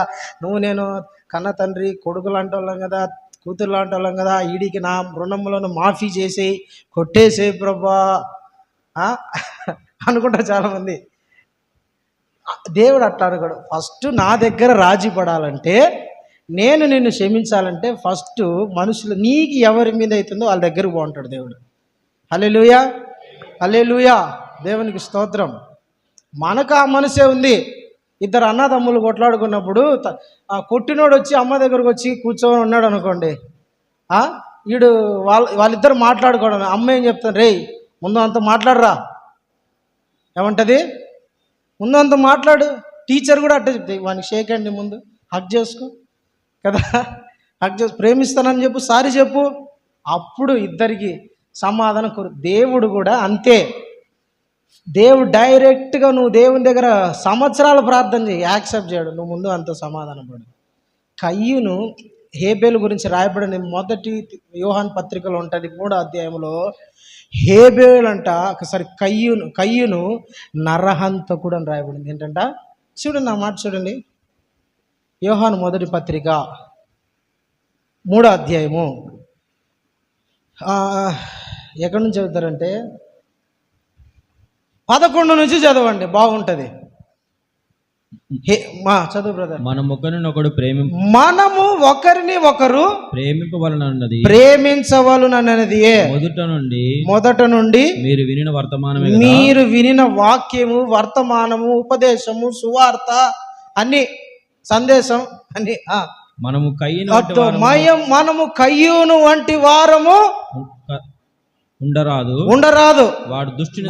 [SPEAKER 1] నేను కన్న తండ్రి, కొడుకులు అంటోళ్ళం కదా, కూతుర్లు అంటోళ్ళం కదా, ఈడికి నా రుణములను మాఫీ చేసేయి, కొట్టేసే ప్రభా అనుకుంటారు చాలామంది. దేవుడు అట్లా అనుకోడు. ఫస్ట్ నా దగ్గర రాజీ పడాలంటే, నేను నిన్ను క్షమించాలంటే ఫస్ట్ మనుషులు నీకు ఎవరి మీద అవుతుందో వాళ్ళ దగ్గరకు బాగుంటాడు దేవుడు. హల్లెలూయా, హల్లెలూయా, దేవునికి స్తోత్రం. మనకు ఆ మనసే ఉంది. ఇద్దరు అన్నదమ్ములు కొట్లాడుకున్నప్పుడు కొట్టినోడు వచ్చి అమ్మ దగ్గరకు వచ్చి కూర్చొని ఉన్నాడు అనుకోండి, వీడు వాళ్ళిద్దరు మాట్లాడుకోవడం, అమ్మ ఏం చెప్తాను, రేయ్ ముందు అంత మాట్లాడరా, ఏమంటది, ముందు అంత మాట్లాడు. టీచర్ కూడా అట్టే చెప్తాయి, వానికి షేక్ హ్యాండ్ ముందు హక్ చేసుకో కదా, హక్ చేసి ప్రేమిస్తానని చెప్పు, సారీ చెప్పు, అప్పుడు ఇద్దరికి సమాధానం కోరు. దేవుడు కూడా అంతే. దేవుడు డైరెక్ట్గా నువ్వు దేవుని దగ్గర సంవత్సరాలు ప్రార్థన చేయి, యాక్సెప్ట్ చేయడు. నువ్వు ముందు అంత సమాధానం పడు. కయ్యూను హేబేలు గురించి రాయబడిన మొదటి యోహాను పత్రికలో ఉంటుంది 3వ అధ్యాయంలో. హేబేలు అంట ఒకసారి కయ్యూను నరహంతకుడు అని రాయబడింది. ఏంటంట చూడండి, నా మాట చూడండి. యోహాను మొదటి పత్రిక 3వ అధ్యాయము ఎక్కడి నుంచి చదువుతారంటే 11 నుంచి చదవండి, బాగుంటుంది. చదువు బ్రదర్.
[SPEAKER 2] మనము
[SPEAKER 1] ఒకరిని ఒకరు
[SPEAKER 2] ప్రేమించవలనన్నది మొదట నుండి మీరు
[SPEAKER 1] వినిన వాక్యము, వర్తమానము, ఉపదేశము, సువార్త అన్ని, సందేశం అన్ని.
[SPEAKER 2] మనము కయ్యూను
[SPEAKER 1] వంటి వారము
[SPEAKER 2] ఉండరాదు.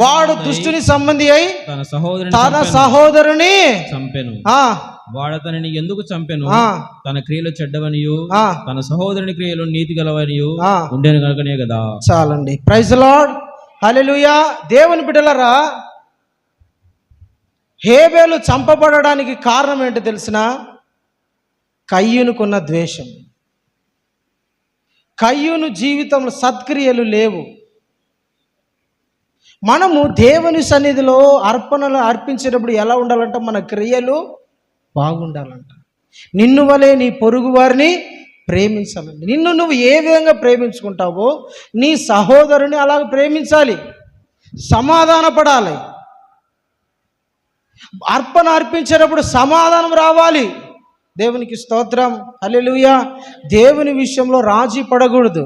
[SPEAKER 1] వాడు దుష్టుని సంబంధి అయి
[SPEAKER 2] తన సహోదరుని చంపెను. వాడతనిని ఎందుకు చంపెను? తన క్రియలు చెడ్డవనియు తన సహోదరుని క్రియలు నీతి గలవనియు ఉండేను కనుకనే కదా.
[SPEAKER 1] చాలండి. ప్రైజ్ ది లార్డ్, హల్లెలూయా. దేవుని బిడ్డలారా, హేబేలు చంపబడడానికి కారణం ఏంటో తెలిసిన? కయ్యూనుకున్న ద్వేషం. కయ్యూను జీవితంలో సత్క్రియలు లేవు. మనము దేవుని సన్నిధిలో అర్పణలు అర్పించేటప్పుడు ఎలా ఉండాలంట? మన క్రియలు బాగుండాలంట. నిన్ను వలె నీ పొరుగు వారిని ప్రేమించాలండి. నిన్ను నువ్వు ఏ విధంగా ప్రేమించుకుంటావో నీ సహోదరుని అలాగ ప్రేమించాలి, సమాధాన పడాలి. అర్పణ అర్పించేటప్పుడు సమాధానం రావాలి. దేవునికి స్తోత్రం, హల్లెలూయా. దేవుని విషయంలో రాజీ పడకూడదు,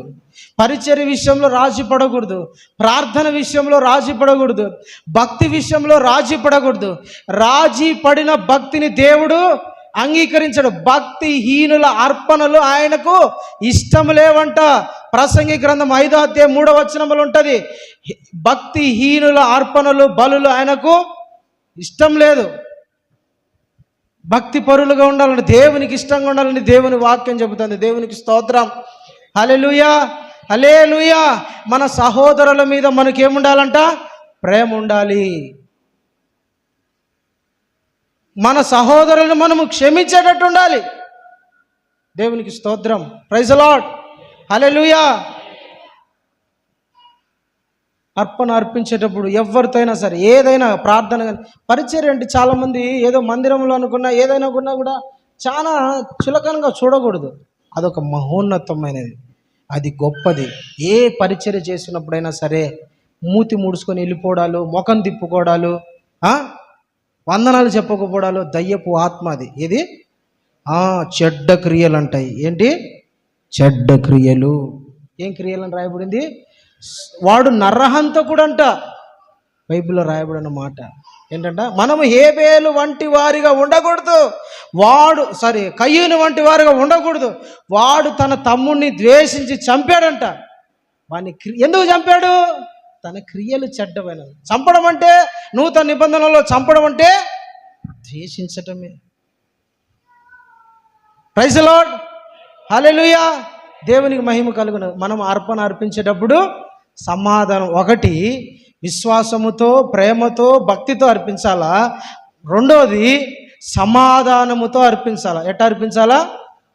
[SPEAKER 1] పరిచర్య విషయంలో రాజీ పడకూడదు, ప్రార్థన విషయంలో రాజీ పడకూడదు, భక్తి విషయంలో రాజీ పడకూడదు. రాజీ పడిన భక్తిని దేవుడు అంగీకరించడు. భక్తిహీనుల అర్పణలు ఆయనకు ఇష్టం లేవంట. ప్రసంగి గ్రంథం 5వ అధ్యాయం 3వ వచనంలో ఉంటుంది, భక్తిహీనుల అర్పణలు బలులు ఆయనకు ఇష్టం లేదు. భక్తి పరులుగా ఉండాలని, దేవునికి ఇష్టంగా ఉండాలని దేవుని వాక్యం చెబుతుంది. దేవునికి స్తోత్రం, హల్లెలూయా, హల్లెలూయా. మన సహోదరుల మీద మనకేముండాలంట? ప్రేమ ఉండాలి. మన సహోదరులను మనము క్షమించేటట్టు ఉండాలి. దేవునికి స్తోత్రం, ప్రైజ్ ది లార్డ్, హల్లెలూయా. అర్పణ అర్పించేటప్పుడు ఎవరితో అయినా సరే, ఏదైనా ప్రార్థన కానీ పరిచర్య అంటే చాలామంది ఏదో మందిరంలో అనుకున్నా ఏదైనా కొన్నా కూడా చాలా చులకనగా చూడకూడదు. అదొక మహోన్నతమైనది, అది గొప్పది. ఏ పరిచర్య చేసినప్పుడైనా సరే మూతి ముడుచుకొని వెళ్ళిపోవడాలు, ముఖం తిప్పుకోవడాలు, వందనాలు చెప్పకపోవడాలు దయ్యపు ఆత్మ అది. ఇది చెడ్డ క్రియలు అంటాయి. ఏంటి చెడ్డ క్రియలు? ఏం క్రియలని రాయబడింది? వాడు నరహంతకుడు అంట బైబిల్లో రాయబడిన మాట. ఏంటంట? మనము హేబేలు వంటి వారిగా ఉండకూడదు. కయ్యూను వంటి వారిగా ఉండకూడదు. వాడు తన తమ్ముడిని ద్వేషించి చంపాడంట. వాడిని ఎందుకు చంపాడు? తన క్రియలు చెడ్డమైనవి. చంపడం అంటే నూతన నిబంధనలో చంపడం అంటే ద్వేషించటమే. ప్రైజ్ ది లార్డ్, హల్లెలూయా. దేవునికి మహిమ కలుగును. మనం అర్పణ అర్పించేటప్పుడు సమాధానం, ఒకటి విశ్వాసముతో, ప్రేమతో, భక్తితో అర్పించాలా. రెండోది సమాధానముతో అర్పించాలా. ఎట్లా అర్పించాలా?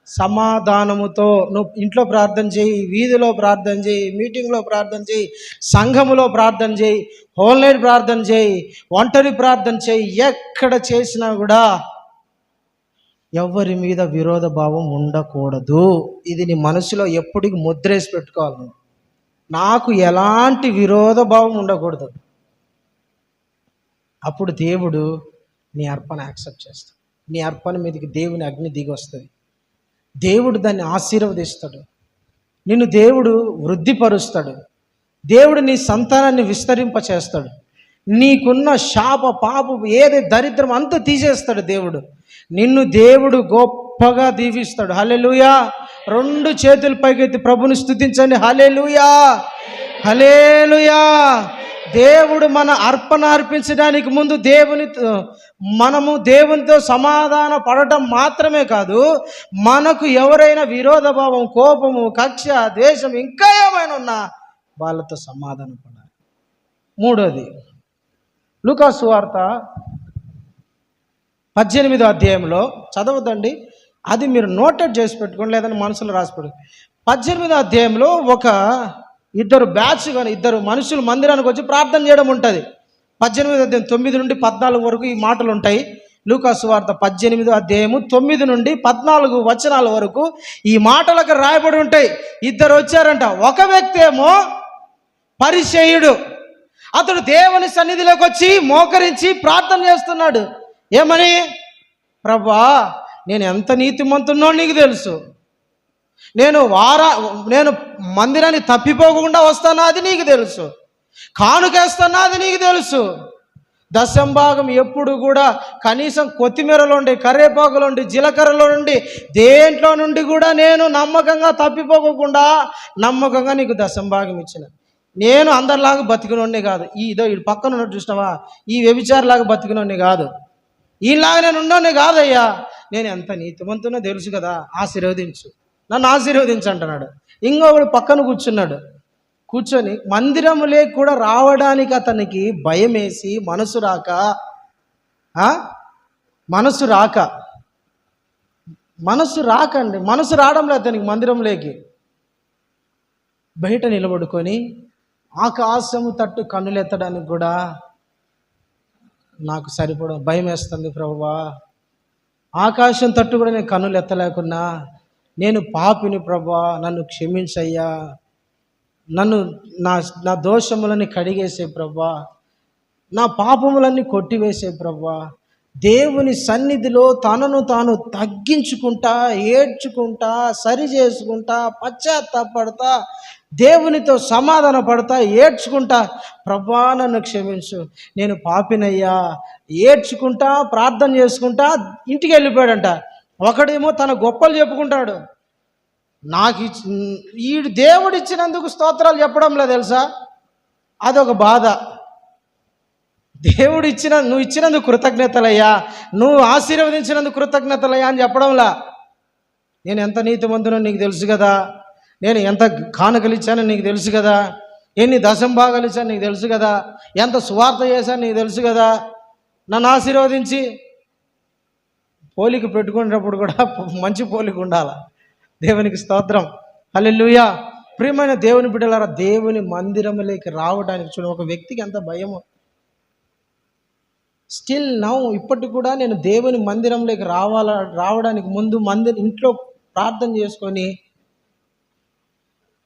[SPEAKER 1] సమాధానముతో. నువ్వు ఇంట్లో ప్రార్థన చేయి, వీధిలో ప్రార్థన చేయి, మీటింగ్లో ప్రార్థన చేయి, సంఘములో ప్రార్థన చేయి, హోల్ నైట్ ప్రార్థన చేయి, ఒంటరి ప్రార్థన చేయి. ఎక్కడ చేసినా కూడా ఎవరి మీద విరోధ భావం ఉండకూడదు. ఇది నీ మనసులో ఎప్పటికి ముద్రేసి పెట్టుకోవాలి. నాకు ఎలాంటి విరోధ భావం ఉండకూడదు. అప్పుడు దేవుడు నీ అర్పణ యాక్సెప్ట్ చేస్తాడు. నీ అర్పణ మీదకి దేవుని అగ్ని దిగి వస్తుంది. దేవుడు దాన్ని ఆశీర్వదిస్తాడు. నిన్ను దేవుడు వృద్ధిపరుస్తాడు. దేవుడు నీ సంతానాన్ని విస్తరింపచేస్తాడు. నీకున్న శాప పాపం ఏది దరిద్రం అంతా తీసేస్తాడు దేవుడు. నిన్ను దేవుడు గొప్పగా దీవిస్తాడు. హల్లెలూయా. 2 చేతుల పైకెత్తి ప్రభుని స్తుతించండి. హల్లెలూయా, హల్లెలూయా. దేవుడు మన అర్పణ అర్పించడానికి ముందు మనము దేవునితో సమాధాన పడటం మాత్రమే కాదు, మనకు ఎవరైనా విరోధ భావం, కోపము, కక్ష, ద్వేషం ఇంకా ఏమైనా ఉన్నా వాళ్ళతో సమాధానం పడాలి. మూడోది లూకా సువార్త 18వ అధ్యాయంలో చదవద్దండి, అది మీరు నోటెడ్ చేసి పెట్టుకోండి, లేదని మనసులో రాసిపెట్టు. 18వ అధ్యాయంలో ఇద్దరు మనుషులు మందిరానికి వచ్చి ప్రార్థన చేయడం ఉంటుంది. 18వ అధ్యాయం 9 నుండి 14 వరకు ఈ మాటలు ఉంటాయి. లూకా సువార్త 18వ అధ్యాయము 9 నుండి 14 వచనాల వరకు ఈ మాటలకు రాయబడి ఉంటాయి. ఇద్దరు వచ్చారంట. ఒక వ్యక్తి ఏమో పరిసయ్యుడు. అతడు దేవుని సన్నిధిలోకి వచ్చి మోకరించి ప్రార్థన చేస్తున్నాడు. ఏమని? ప్రభువా, నేను ఎంత నీతిమంతున్నో నీకు తెలుసు. నేను మందిరాన్ని తప్పిపోకుండా వస్తానా అది నీకు తెలుసు. కానుకేస్తానా అది నీకు తెలుసు. దశంభాగం ఎప్పుడు కూడా కనీసం కొత్తిమీరలో ఉండి, కరివేపాకులో ఉండి, జీలకర్రలో నుండి, దేంట్లో నుండి కూడా నేను నమ్మకంగా తప్పిపోకుండా నమ్మకంగా నీకు దశంభాగం ఇచ్చిన. నేను అందరిలాగా బతికినోడిని కాదు. ఇదో ఈ పక్కన ఉన్నట్టు చూసినావా, ఈ వ్యభిచారిలాగా బతికినోడిని కాదు, ఈలాగా నేను ఉన్నోడిని కాదయ్యా. నేను ఎంత నీతిమంతునో తెలుసు కదా, ఆశీర్వదించు, నన్ను ఆశీర్వదించు అంటున్నాడు. ఇంకొకడు పక్కన కూర్చొని మందిరములే కూడా రావడానికి అతనికి భయం వేసి మనసు రాక అండి, మనసు రావడంలో అతనికి మందిరంలోకి బయట నిలబడుకొని ఆకాశము తట్టు కన్నులెత్తడానికి కూడా నాకు సరిపడం భయం వేస్తుంది ప్రభువా. ఆకాశం తట్టు కూడా నేను కన్నులు ఎత్తలేకున్నా, నేను పాపిని ప్రభువా, నన్ను క్షమించయ్యా, నన్ను నా దోషములని కడిగేసే ప్రభువా, నా పాపములన్నీ కొట్టివేసే ప్రభువా. దేవుని సన్నిధిలో తనను తాను తగ్గించుకుంటా, ఏడ్చుకుంటా, సరి చేసుకుంటా, పశ్చాత్తాపడతా, దేవునితో సమాధాన పడతా, ఏడ్చుకుంటా, ప్రభువా నన్ను క్షమించు, నేను పాపినయ్యా, ఏడ్చుకుంటా, ప్రార్థన చేసుకుంటా ఇంటికి వెళ్ళిపోయాడంట. ఒకడేమో తన గొప్పలు చెప్పుకుంటాడు, ఈడు దేవుడు ఇచ్చినందుకు స్తోత్రాలు చెప్పడం లేదు తెలుసా, అదొక బాధ. దేవుడు నువ్వు ఇచ్చినందుకు కృతజ్ఞతలయ్యా, నువ్వు ఆశీర్వదించినందుకు కృతజ్ఞతలయ్యా అని చెప్పడంలా. నేను ఎంత నీతిమంతునో నీకు తెలుసు కదా, నేను ఎంత కానుకలు ఇచ్చానో నీకు తెలుసు కదా, ఎన్ని దశంభాగాలు ఇచ్చాను నీకు తెలుసు కదా, ఎంత సువార్త చేశాను నీకు తెలుసు కదా, నన్ను ఆశీర్వదించి. పోలిక పెట్టుకునేటప్పుడు కూడా మంచి పోలిక ఉండాలి. దేవునికి స్తోత్రం, హల్లెలూయా. ప్రియమైన దేవుని బిడ్డలారా, దేవుని మందిరములోకి రావడానికి చూడండి, ఒక వ్యక్తికి ఎంత భయమో. స్టిల్ నౌ ఇప్పటికి కూడా నేను దేవుని మందిరంలోకి రావడానికి ముందు ఇంట్లో ప్రార్థన చేసుకొని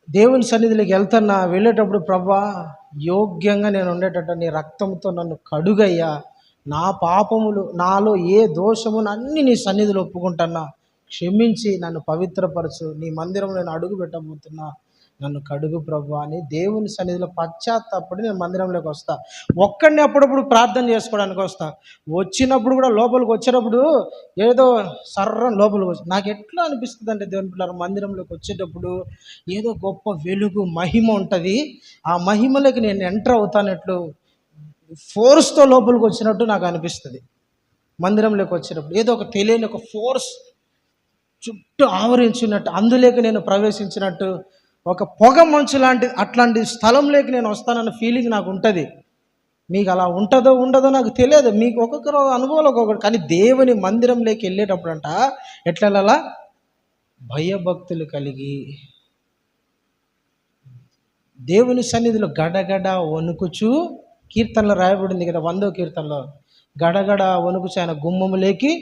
[SPEAKER 1] దేవుని సన్నిధిలోకి వెళ్ళేటప్పుడు ప్రభువా యోగ్యంగా నేను ఉండేటట్టు నీ రక్తంతో నన్ను కడుగయ్యా, నా పాపములు, నాలో ఏ దోషమును అన్నీ నీ సన్నిధిలో ఒప్పుకుంటున్నా, క్షమించి నన్ను పవిత్రపరచు, నీ మందిరంలో నేను అడుగు పెట్టబోతున్నా, నన్ను కడుగు ప్రభువా అని దేవుని సన్నిధిలో పశ్చాత్తాపడి నేను మందిరంలోకి వస్తా. ఒక్కడిని అప్పుడప్పుడు ప్రార్థన చేసుకోవడానికి వస్తా. వచ్చినప్పుడు కూడా లోపలికి వచ్చేటప్పుడు ఏదో లోపలికి వచ్చి నాకు ఎట్లా అనిపిస్తుంది అంటే, దేవుని పిల్లల మందిరంలోకి వచ్చేటప్పుడు ఏదో గొప్ప వెలుగు మహిమ ఉంటుంది, ఆ మహిమలోకి నేను ఎంటర్ అవుతానట్లు ఫోర్స్తో లోపలికి వచ్చినట్టు నాకు అనిపిస్తుంది. మందిరంలోకి వచ్చేటప్పుడు ఏదో ఒక తెలియని ఒక ఫోర్స్ చుట్టూ ఆవరించినట్టు, అందులోకి నేను ప్రవేశించినట్టు, ఒక పొగ మంచు అట్లాంటి స్థలంలోకి నేను వస్తానన్న ఫీలింగ్ నాకు ఉంటుంది. మీకు అలా ఉంటుందో ఉండదో నాకు తెలియదు, మీకు ఒక్కొక్కరు అనుభవాలు ఒక్కొక్కరు. కానీ దేవుని మందిరంలోకి వెళ్ళేటప్పుడు ఎట్లా భయభక్తులు కలిగి దేవుని సన్నిధిలో గడగడ వణుకుచు, కీర్తనలో రాయబడింది కదా, 100వ కీర్తనలో, గడగడ వణుకుచు ఆయన గుమ్మములోకి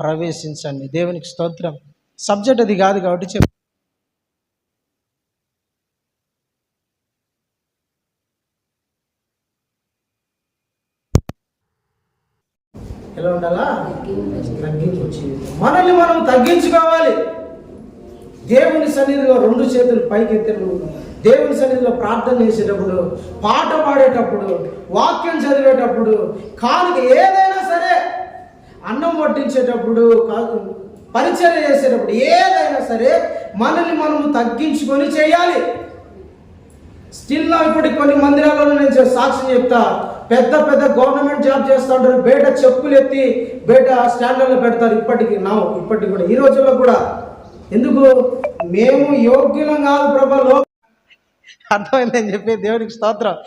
[SPEAKER 1] ప్రవేశించండి. దేవునికి స్తోత్రం. సబ్జెక్ట్ అది కాదు కాబట్టి ఎలా ఉండాలా, తగ్గించి మనల్ని మనం తగ్గించుకోవాలి. దేవుని సన్నిధిలో 2 చేతులు పైకెత్తేటప్పుడు, దేవుని సన్నిధిలో ప్రార్థన చేసేటప్పుడు, పాట పాడేటప్పుడు, వాక్యం చదివేటప్పుడు, కానుక ఏదైనా సరే, అన్నం వడ్డించేటప్పుడు, పరిచర్య చేసేటప్పుడు, ఏదైనా సరే మనల్ని మనము తగ్గించుకొని చేయాలి. స్టిల్ నా ఇప్పటికి కొన్ని మందిరాలలో నేను సాక్ష్యం చెప్తా, పెద్ద పెద్ద గవర్నమెంట్ జాబ్ చేస్తూ ఉంటారు, బయట చెప్పులు ఎత్తి బయట స్టాండర్డ్లో పెడతారు. ఇప్పటికి కూడా ఈ రోజుల్లో కూడా. ఎందుకు? మేము యోగ్యులం కాదు ప్రభలో. అర్థమైందని చెప్పి దేవునికి స్తోత్రం.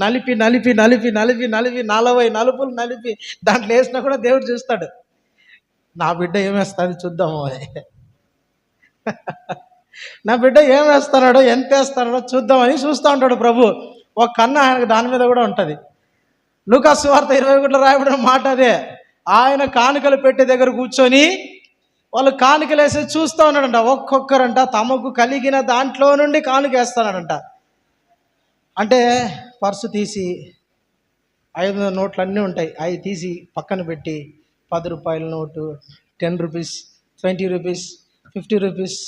[SPEAKER 1] నలిపి 40 నలుపులు నలిపి దాంట్లో వేసినా కూడా దేవుడు చూస్తాడు. నా బిడ్డ ఏమేస్తుంది చూద్దాము అని, నా బిడ్డ ఏం వేస్తున్నాడో, ఎంత వేస్తున్నాడో చూద్దామని చూస్తూ ఉంటాడు ప్రభు. ఒక కన్ను ఆయనకు దాని మీద కూడా ఉంటుంది. లూకా సువార్త 21లో రాయబడిన మాట అదే. ఆయన కానుకలు పెట్టే దగ్గర కూర్చొని వాళ్ళు కానుకలు వేసి చూస్తూ ఉన్నాడంట. ఒక్కొక్కరంట తమకు కలిగిన దాంట్లో నుండి కానుక వేస్తున్నాడంట. అంటే పర్సు తీసి 500 నోట్లు అన్నీ ఉంటాయి, అవి తీసి పక్కన పెట్టి 10 రూపాయల note, 10 rupees, 20 rupees, 50 rupees,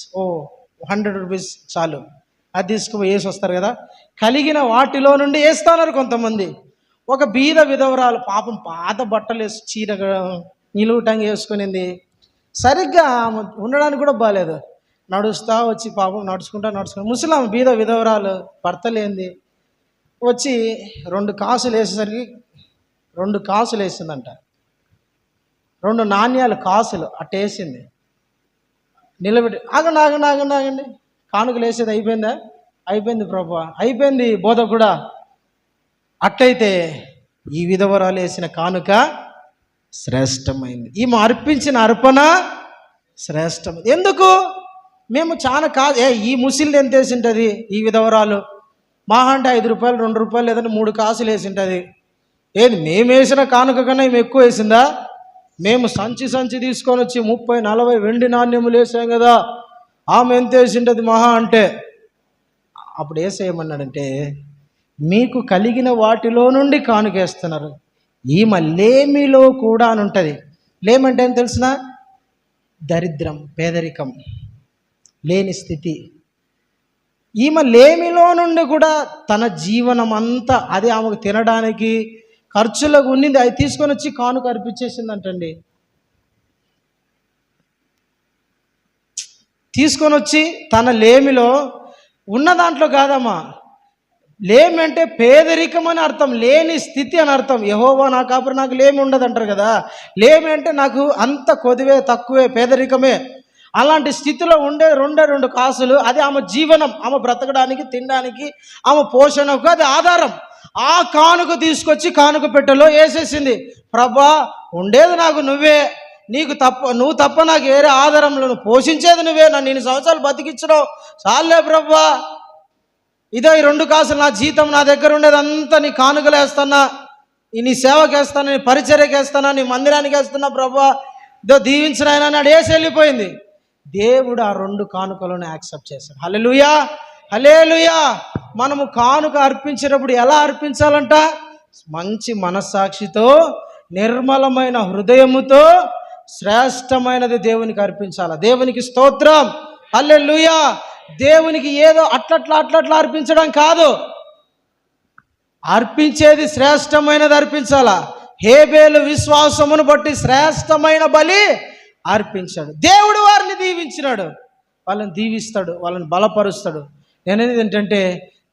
[SPEAKER 1] 100 rupees చాలు, అది తీసుకుపోయి వేసి వస్తారు కదా. కలిగిన వాటిలో నుండి వేస్తున్నారు కొంతమంది. ఒక బీద విధవరాలు పాపం పాత బట్టలు వేసి చీర నిలువుటంగి వేసుకునింది, సరిగ్గా ఉండడానికి కూడా బాగాలేదు, నడుస్తూ వచ్చి పాపం నడుచుకుంటా ముసలాం బీద విధవరాలు, భర్త లేనిది, వచ్చి 2 కాసులు వేసేసరికి 2 కాసులు వేసిందంట. 2 నాణ్యాలు కాసులు అట్టేసింది. నిలబెట్టి ఆగండి, కానుకలు వేసేది అయిపోయిందా? అయిపోయింది ప్రభు, అయిపోయింది బోధ కూడా. అట్టయితే ఈ విధవరాలు వేసిన కానుక శ్రేష్టమైంది, ఈమె అర్పించిన అర్పణ శ్రేష్టమైంది. ఎందుకు? మేము చాలా ఈ ముసిల్ది ఎంత వేసింటుంది ఈ విధవరాలు? మహా అంటే 5 రూపాయలు 2 రూపాయలు లేదంటే 3 కాసులు వేసింటుంది. ఏది మేము వేసిన కానుక కన్నా ఈమె ఎక్కువ వేసిందా? మేము సంచి తీసుకొని వచ్చి 30-40 వెండి నాణ్యములు వేసాం కదా, ఆమె ఎంత వేసింటుంది మహా అంటే? అప్పుడు ఏసేయమన్నాడంటే, మీకు కలిగిన వాటిలో నుండి కానుకేస్తున్నారు, ఈమె లేమిలో కూడా అని ఉంటుంది. లేమంటే ఏం తెలిసిన? దరిద్రం, పేదరికం, లేని స్థితి. ఈమె లేమిలో నుండి కూడా తన జీవనం అంతా అది ఆమెకు తినడానికి ఖర్చులకు ఉన్నింది, అది తీసుకొని వచ్చి కానుక అర్పించేసిందంటండి. తీసుకొని వచ్చి తన లేమిలో ఉన్న దాంట్లో కాదమ్మా, లేమి అంటే పేదరికం అని అర్థం, లేని స్థితి అని అర్థం. యెహోవా నా కాపురి, నాకు లేమి ఉండదు అంటారు కదా. లేమి అంటే నాకు అంత కొద్దివే, తక్కువే, పేదరికమే. అలాంటి స్థితిలో ఉండే 2 కాసులు, అది ఆమె జీవనం, ఆమె బ్రతకడానికి, తినడానికి, ఆమె పోషణకు అది ఆధారం. ఆ కానుక తీసుకొచ్చి కానుక పెట్టెలో వేసేసింది. ప్రభా, ఉండేది నాకు నువ్వే, నువ్వు తప్ప నాకు వేరే ఆధారంలో, పోషించేది నువ్వే, నన్ను 2 సంవత్సరాలు బతికించడం చాలే ప్రభా, ఇదో ఈ 2 కాసులు నా జీతం, నా దగ్గర ఉండేది అంతా నీ కానుకలు వేస్తానా, నీ సేవకి వేస్తానా, నీ పరిచర్యకి వేస్తానా, నీ మందిరానికి వేస్తున్నా ప్రభా, ఇదో దీవించిన ఆయన అని అడేసి వెళ్ళిపోయింది. దేవుడు ఆ 2 కానుకలను యాక్సెప్ట్ చేశాడు. హల్లెలూయా, హల్లెలూయా. మనము కానుక అర్పించేటప్పుడు ఎలా అర్పించాలంట? మంచి మనస్సాక్షితో, నిర్మలమైన హృదయముతో, శ్రేష్టమైనది దేవునికి అర్పించాలి. దేవునికి స్తోత్రం, హల్లెలూయా. దేవునికి ఏదో అట్లట్లా అర్పించడం కాదు, అర్పించేది శ్రేష్టమైనది అర్పించాలా. హేబేలు విశ్వాసమును బట్టి శ్రేష్టమైన బలి అర్పించాడు. దేవుడు వారిని దీవించినాడు, వాళ్ళని దీవిస్తాడు, వాళ్ళని బలపరుస్తాడు. నేనేది ఏంటంటే,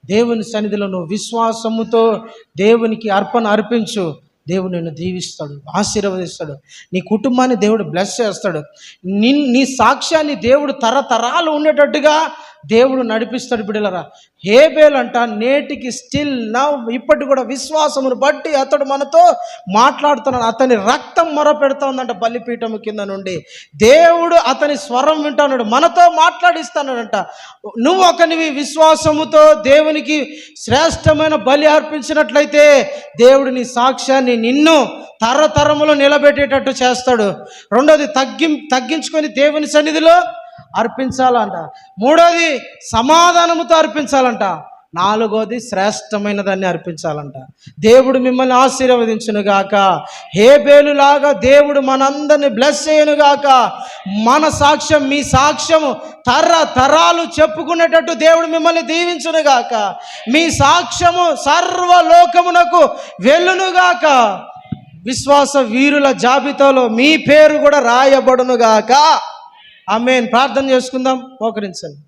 [SPEAKER 1] దేవుని సన్నిధిలో నువ్వు విశ్వాసముతో దేవునికి అర్పణ అర్పించు, దేవుడు నిన్ను దీవిస్తాడు, ఆశీర్వదిస్తాడు, నీ కుటుంబాన్ని దేవుడు బ్లెస్ చేస్తాడు, నీ సాక్ష్యాన్ని దేవుడు తరతరాలు ఉండేటట్టుగా దేవుడు నడిపిస్తాడు. బిడ్డలారా, హేబేలు అంట నేటికి స్టిల్ ఇప్పటి కూడా విశ్వాసమును బట్టి అతడు మనతో మాట్లాడుతున్నాడు. అతని రక్తం మొరపెడతా ఉందంట బలిపీఠము కింద నుండి. దేవుడు అతని స్వరం వింటున్నాడు, మనతో మాట్లాడిస్తున్నాడంట. నువ్వు ఒకనివి విశ్వాసముతో దేవునికి శ్రేష్టమైన బలి అర్పించినట్లయితే దేవుడు నీ సాక్ష్యాన్ని, నిన్ను తరతరములో నిలబెట్టేటట్టు చేస్తాడు. రెండోది తగ్గించుకొని దేవుని సన్నిధిలో అర్పించాలంట. మూడోది సమాధానముతో అర్పించాలంట. నాలుగోది శ్రేష్టమైన దాన్ని అర్పించాలంట. దేవుడు మిమ్మల్ని ఆశీర్వదించునుగాక. హేబేలులాగా దేవుడు మనందరిని బ్లెస్ చేయనుగాక. మన సాక్ష్యం, మీ సాక్ష్యము తరతరాలు చెప్పుకునేటట్టు దేవుడు మిమ్మల్ని దీవించునుగాక. మీ సాక్ష్యము సర్వలోకమునకు వెళ్ళునుగాక. విశ్వాస వీరుల జాబితాలో మీ పేరు కూడా రాయబడునుగాక. ఆమేన్. ప్రార్థన చేసుకుందాం, మోకరించండి.